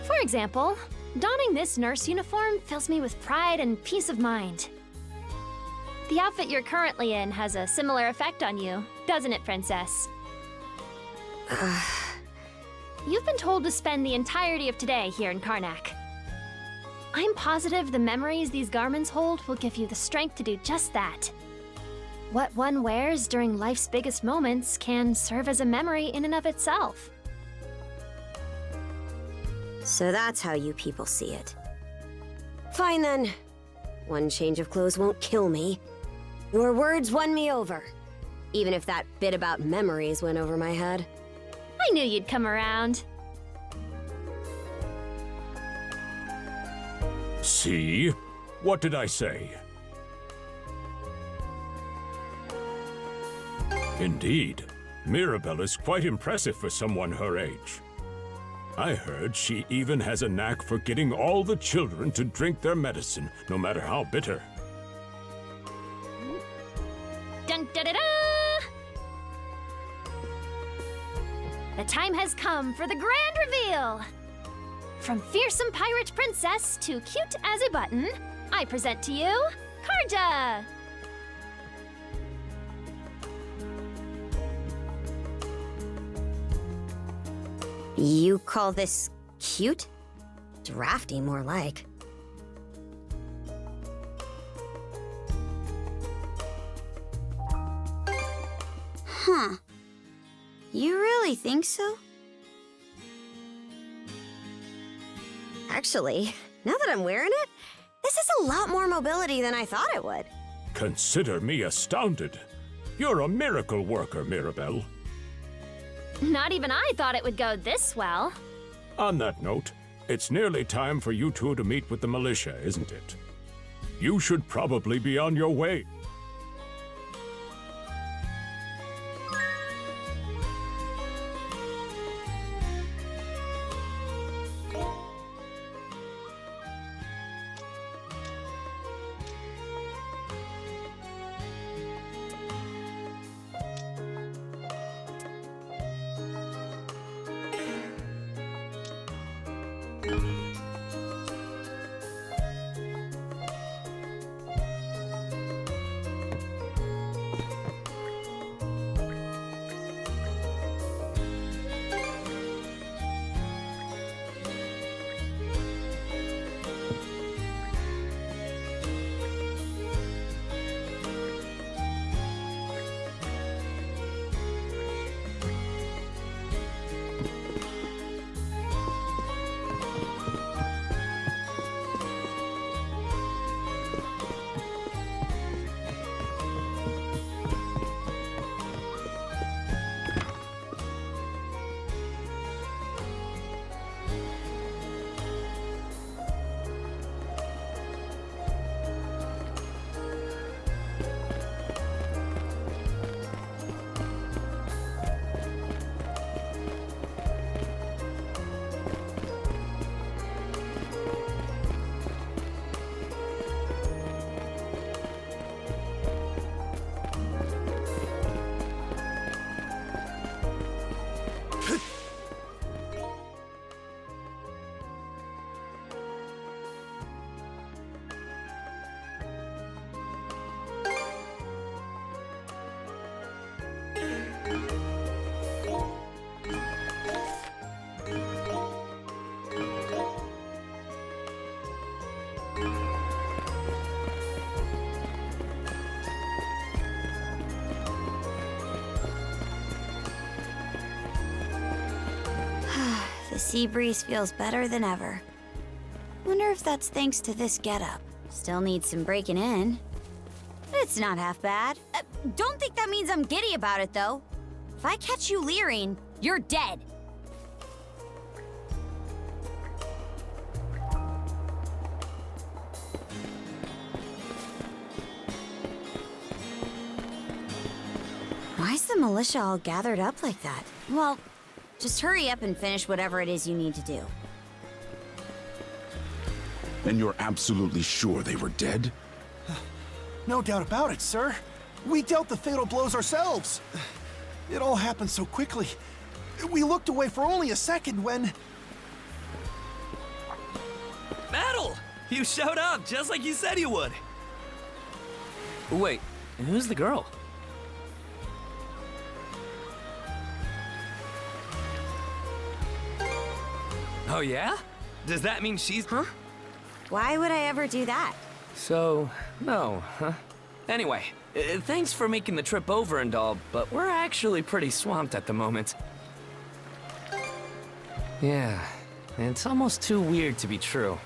For example, donning this nurse uniform fills me with pride and peace of mind. The outfit you're currently in has a similar effect on you, doesn't it, Princess? You've been told to spend the entirety of today here in Karnak. I'm positive the memories these garments hold will give you the strength to do just that. What one wears during life's biggest moments can serve as a memory in and of itself. So that's how you people see it. Fine then. One change of clothes won't kill me. Your words won me over. Even if that bit about memories went over my head. I knew you'd come around. See? What did I say? Indeed, Mirabelle is quite impressive for someone her age. I heard she even has a knack for getting all the children to drink their medicine, no matter how bitter. Dun da da da! The time has come for the grand reveal! From fearsome pirate princess to cute as a button, I present to you, Karja! You call this cute? Drafty, more like. Huh. You really think so? Actually, now that I'm wearing it, this is a lot more mobility than I thought it would. Consider me astounded. You're a miracle worker, Mirabelle. Not even I thought it would go this well. On that note, it's nearly time for you two to meet with the militia, isn't it? You should probably be on your way. The sea breeze feels better than ever. Wonder if that's thanks to this getup. Still needs some breaking in. It's not half bad. Don't think that means I'm giddy about it, though. If I catch you leering, you're dead. Why's the militia all gathered up like that? Well, just hurry up and finish whatever it is you need to do. And you're absolutely sure they were dead? No doubt about it, sir. We dealt the fatal blows ourselves. It all happened so quickly. We looked away for only a second when... Metal! You showed up just like you said you would. Wait, who's the girl? Oh yeah? Does that mean she's... Huh? Why would I ever do that? So, no, huh? Anyway, thanks for making the trip over and all, but we're actually pretty swamped at the moment. Yeah, it's almost too weird to be true.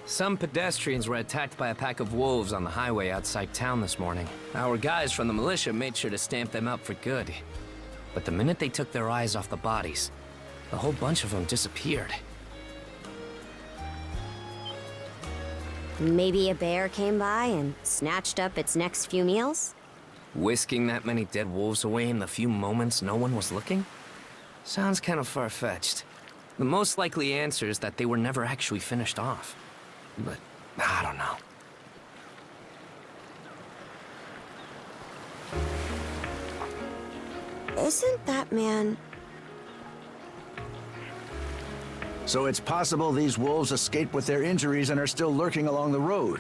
Some pedestrians were attacked by a pack of wolves on the highway outside town this morning. Our guys from the militia made sure to stamp them out for good. But the minute they took their eyes off the bodies, the whole bunch of them disappeared. Maybe a bear came by and snatched up its next few meals? Whisking that many dead wolves away in the few moments no one was looking? Sounds kind of far-fetched. The most likely answer is that they were never actually finished off. But I don't know. Isn't that man... So it's possible these wolves escaped with their injuries and are still lurking along the road.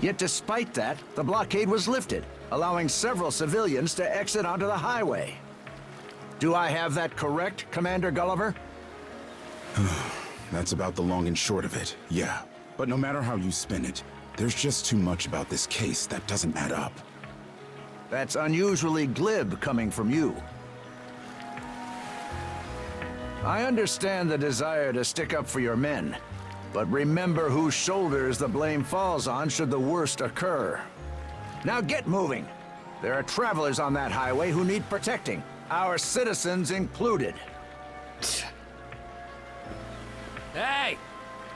Yet despite that, the blockade was lifted, allowing several civilians to exit onto the highway. Do I have that correct, Commander Gulliver? That's about the long and short of it, yeah. But no matter how you spin it, there's just too much about this case that doesn't add up. That's unusually glib coming from you. I understand the desire to stick up for your men, but remember whose shoulders the blame falls on should the worst occur. Now get moving. There are travelers on that highway who need protecting, our citizens included. Hey!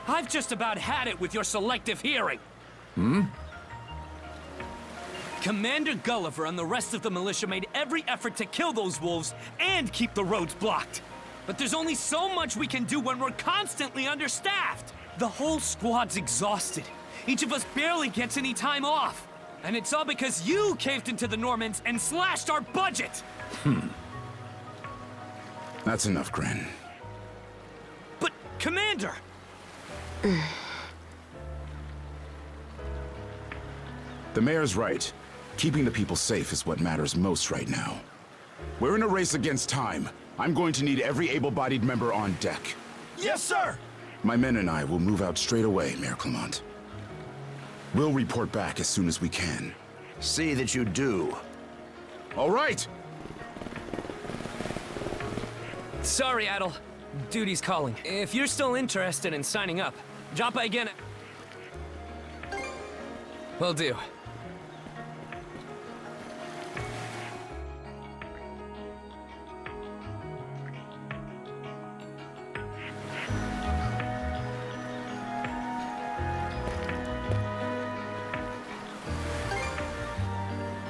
I've just about had it with your selective hearing. Commander Gulliver and the rest of the militia made every effort to kill those wolves and keep the roads blocked. But there's only so much we can do when we're constantly understaffed. The whole squad's exhausted. Each of us barely gets any time off. And it's all because you caved into the Normans and slashed our budget! That's enough, Gren. But, Commander! The mayor's right. Keeping the people safe is what matters most right now. We're in a race against time. I'm going to need every able-bodied member on deck. Yes, sir! My men and I will move out straight away, Mayor Clement. We'll report back as soon as we can. See that you do. All right! Sorry, Adel. Duty's calling. If you're still interested in signing up, drop by again. Will do.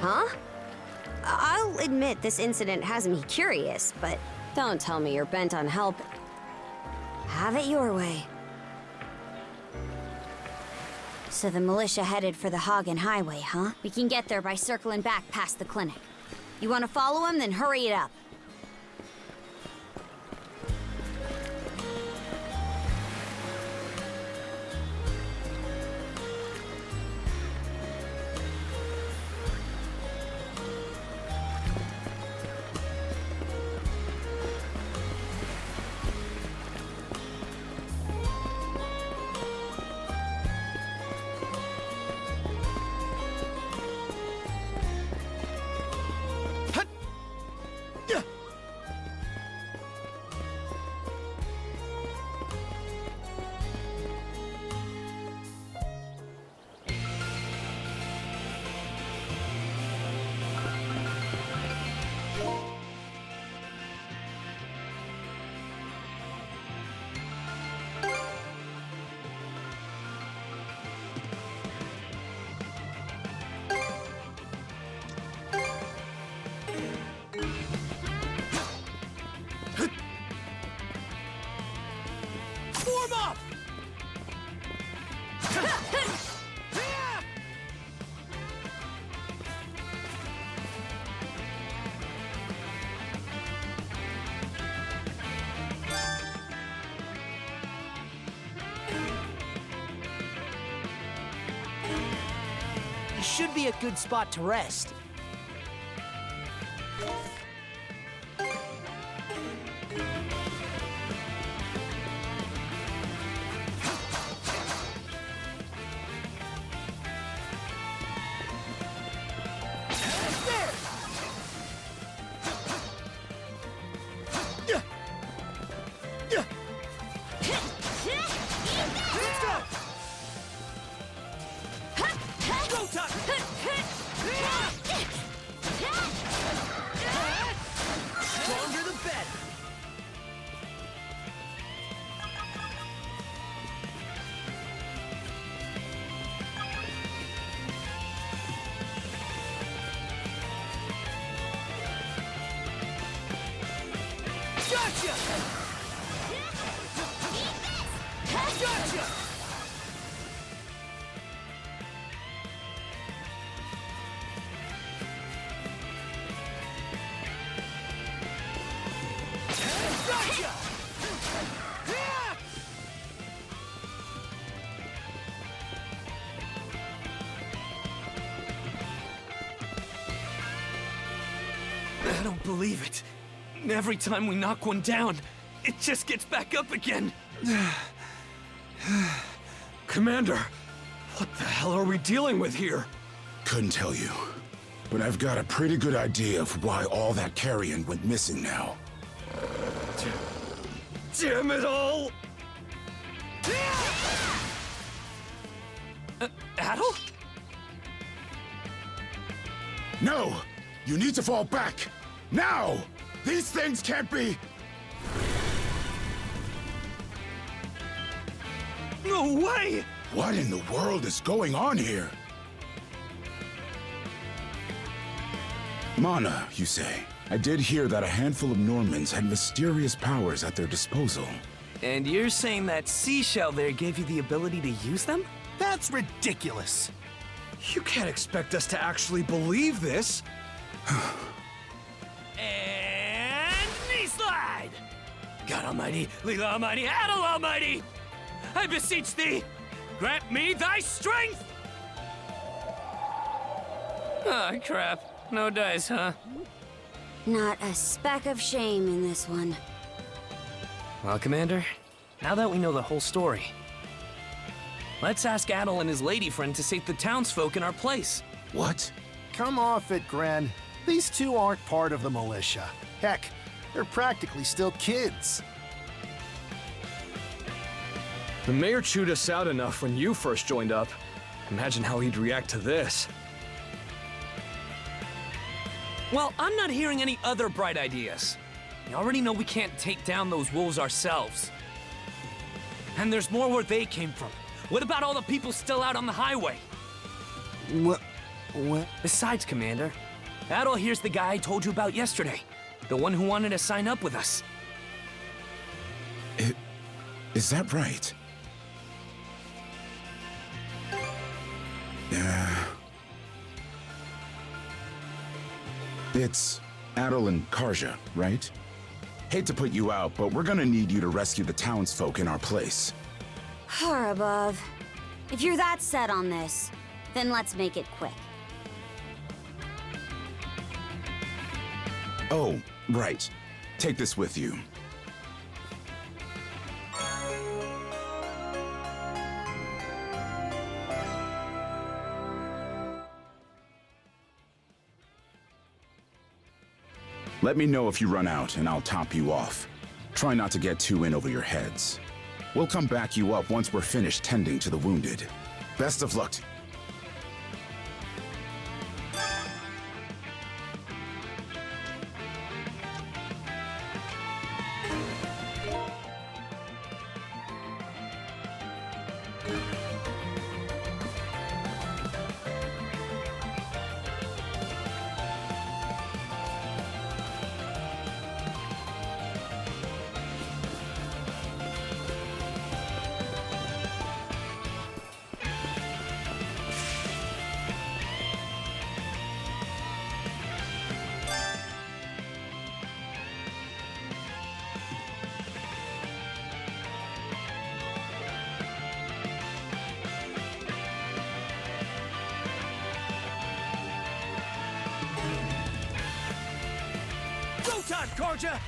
Huh? I'll admit this incident has me curious, but don't tell me you're bent on help. Have it your way. So the militia headed for the Hagen Highway, huh? We can get there by circling back past the clinic. You want to follow him? Then hurry it up. Should be a good spot to rest. Stronger the better. Gotcha! Gotcha! Gotcha! I don't believe it. Every time we knock one down, it just gets back up again. Commander, what the hell are we dealing with here? Couldn't tell you. But I've got a pretty good idea of why all that carrion went missing now. Damn it all! Adel? No! You need to fall back! Now! These things can't be... No way! What in the world is going on here? Mana, you say? I did hear that a handful of Normans had mysterious powers at their disposal. And you're saying that seashell there gave you the ability to use them? That's ridiculous. You can't expect us to actually believe this. And knee slide! God Almighty, Leela Almighty, Adel Almighty! I beseech thee, grant me thy strength! Ah, crap. No dice, huh? Not a speck of shame in this one. Well, Commander, now that we know the whole story, let's ask Adel and his lady friend to save the townsfolk in our place. What? Come off it, Gren. These two aren't part of the militia. Heck, they're practically still kids. The mayor chewed us out enough when you first joined up. Imagine how he'd react to this. Well, I'm not hearing any other bright ideas. We already know we can't take down those wolves ourselves. And there's more where they came from. What about all the people still out on the highway? What? Besides, Commander, Adel here's the guy I told you about yesterday. The one who wanted to sign up with us. Is that right? It's Adel and Karja, right? Hate to put you out, but we're gonna need you to rescue the townsfolk in our place. Far above. If you're that set on this, then let's make it quick. Oh, right. Take this with you. Let me know if you run out, and I'll top you off. Try not to get too in over your heads. We'll come back you up once we're finished tending to the wounded. Best of luck. shot, Karja!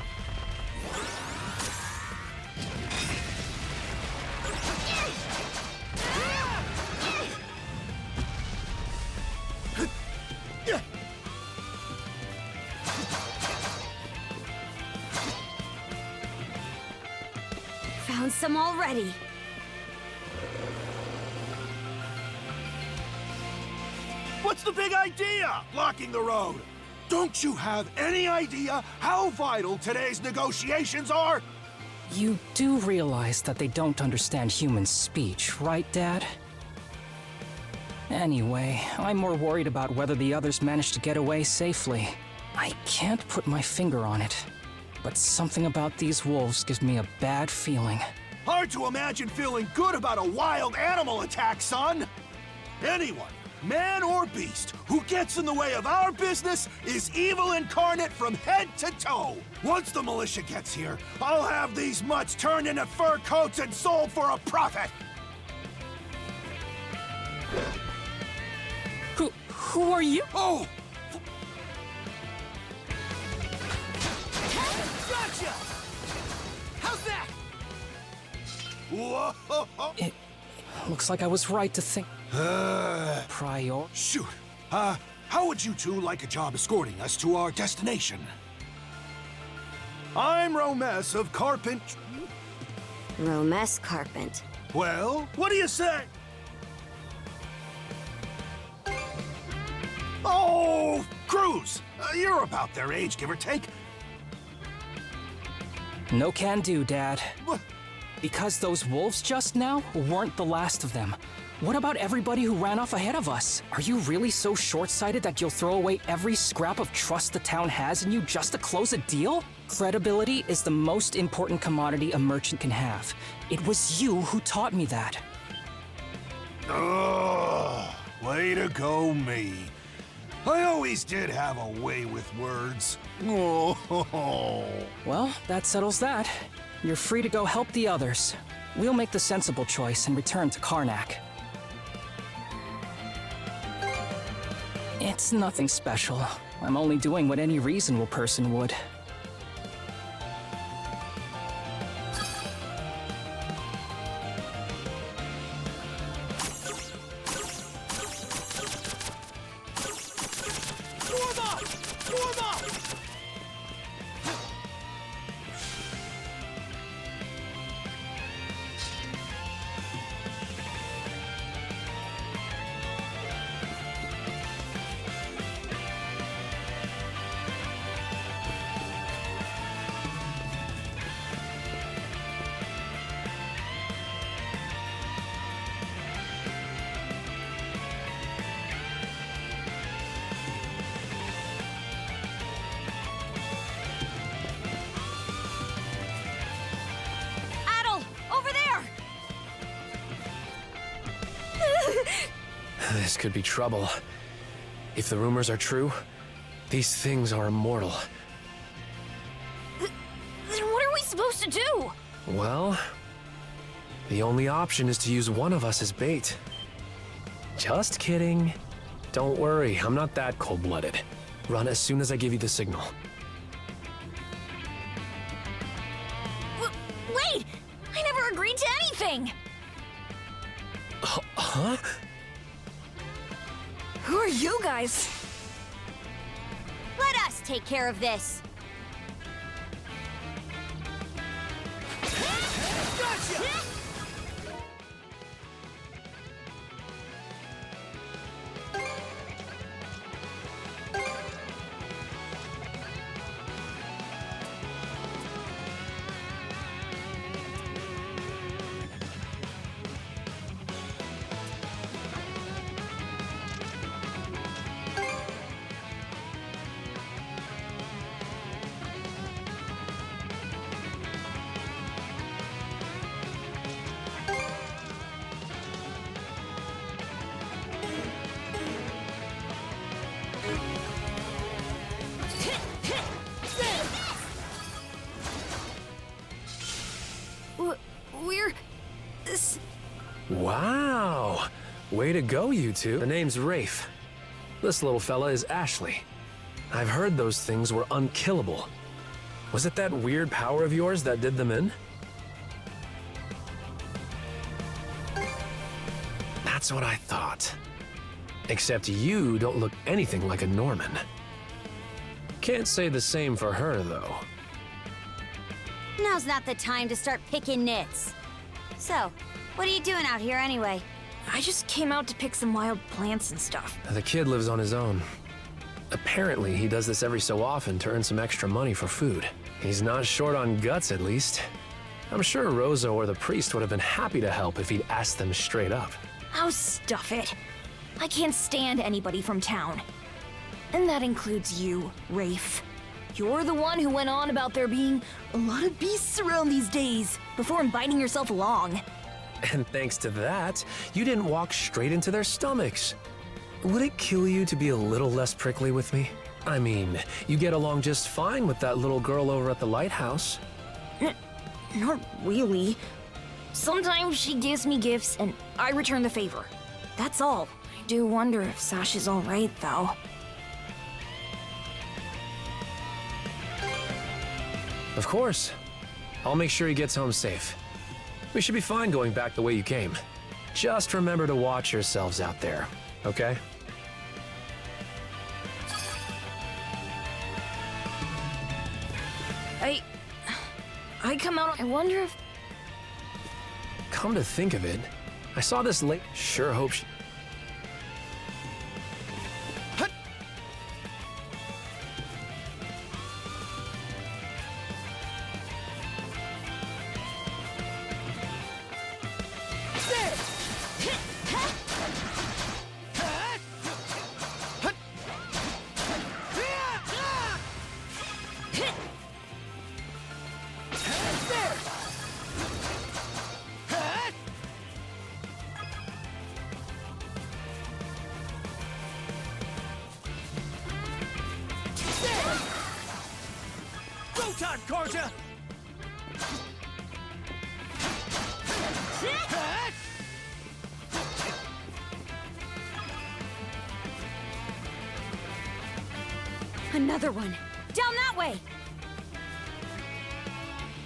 Found some already. What's the big idea? Blocking the road. Don't you have any idea how vital today's negotiations are? You do realize that they don't understand human speech, right, Dad? Anyway, I'm more worried about whether the others managed to get away safely. I can't put my finger on it, but something about these wolves gives me a bad feeling. Hard to imagine feeling good about a wild animal attack, son! Anyone, man or beast, who gets in the way of our business is evil incarnate from head to toe! Once the militia gets here, I'll have these mutts turned into fur coats and sold for a profit! Who are you? Oh! Gotcha! How's that? Whoa! It looks like I was right to think... Prior... Shoot. How would you two like a job escorting us to our destination? I'm Romes of Carpent... Romes Carpent. Well, what do you say? Oh, Cruz! You're about their age, give or take. No can do, Dad. Because those wolves just now weren't the last of them. What about everybody who ran off ahead of us? Are you really so short-sighted that you'll throw away every scrap of trust the town has in you just to close a deal? Credibility is the most important commodity a merchant can have. It was you who taught me that. Ugh, way to go, me. I always did have a way with words. Oh. Well, that settles that. You're free to go help the others. We'll make the sensible choice and return to Karnak. It's nothing special. I'm only doing what any reasonable person would. This could be trouble. If the rumors are true, these things are immortal. Then what are we supposed to do? Well, the only option is to use one of us as bait. Just kidding. Don't worry, I'm not that cold-blooded. Run as soon as I give you the signal. Wait! I never agreed to anything! Huh? Who are you guys? Let us take care of this. Gotcha! We're... Wow! Way to go, you two. The name's Rafe. This little fella is Ashley. I've heard those things were unkillable. Was it that weird power of yours that did them in? That's what I thought. Except you don't look anything like a Norman. Can't say the same for her, though. Now's not the time to start picking nits. So, what are you doing out here anyway? I just came out to pick some wild plants and stuff. The kid lives on his own. Apparently, he does this every so often to earn some extra money for food. He's not short on guts, at least. I'm sure Rosa or the priest would have been happy to help if he'd asked them straight up. Oh, stuff it. I can't stand anybody from town. And that includes you, Rafe. You're the one who went on about there being a lot of beasts around these days, before inviting yourself along. And thanks to that, you didn't walk straight into their stomachs. Would it kill you to be a little less prickly with me? I mean, you get along just fine with that little girl over at the lighthouse. Not really. Sometimes she gives me gifts and I return the favor. That's all. I do wonder if Sash is all right, though. Of course. I'll make sure he gets home safe. We should be fine going back the way you came. Just remember to watch yourselves out there, okay? I come out. I wonder if. Come to think of it, I saw this late. Sure hope she. Time, Corja! Another one. Down that way!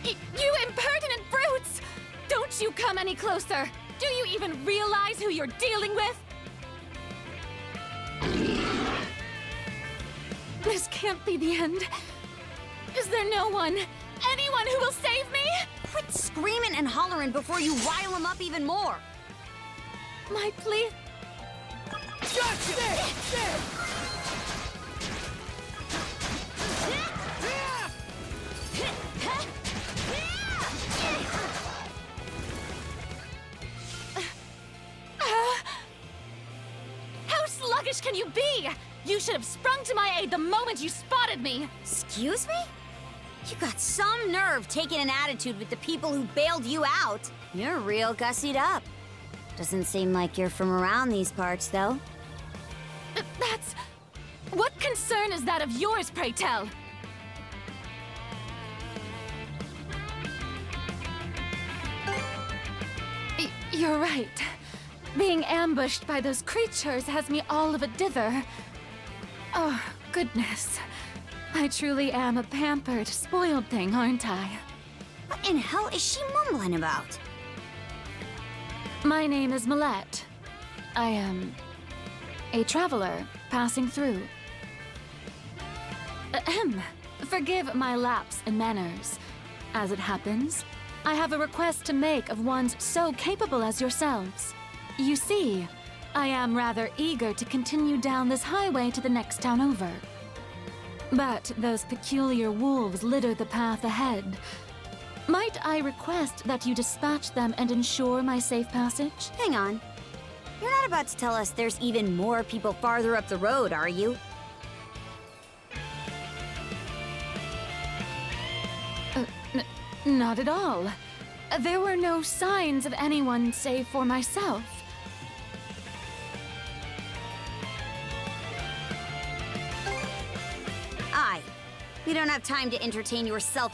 You impertinent brutes! Don't you come any closer! Do you even realize who you're dealing with? This can't be the end. Is there no one, anyone who will save me? Quit screaming and hollering before you rile them up even more. My plea. Gotcha! How sluggish can you be? You should have sprung to my aid the moment you spotted me. Excuse me? You got some nerve taking an attitude with the people who bailed you out. You're real gussied up. Doesn't seem like you're from around these parts, though. That's... What concern is that of yours, pray tell? You're right. Being ambushed by those creatures has me all of a dither. Oh, goodness. I truly am a pampered, spoiled thing, aren't I? What in hell is she mumbling about? My name is Millette. I am a traveler passing through. Ahem. Forgive my lapse in manners. As it happens, I have a request to make of ones so capable as yourselves. You see, I am rather eager to continue down this highway to the next town over. But those peculiar wolves litter the path ahead. Might I request that you dispatch them and ensure my safe passage? Hang on. You're not about to tell us there's even more people farther up the road, are you? Not at all. There were no signs of anyone save for myself. Aye. We don't have time to entertain your self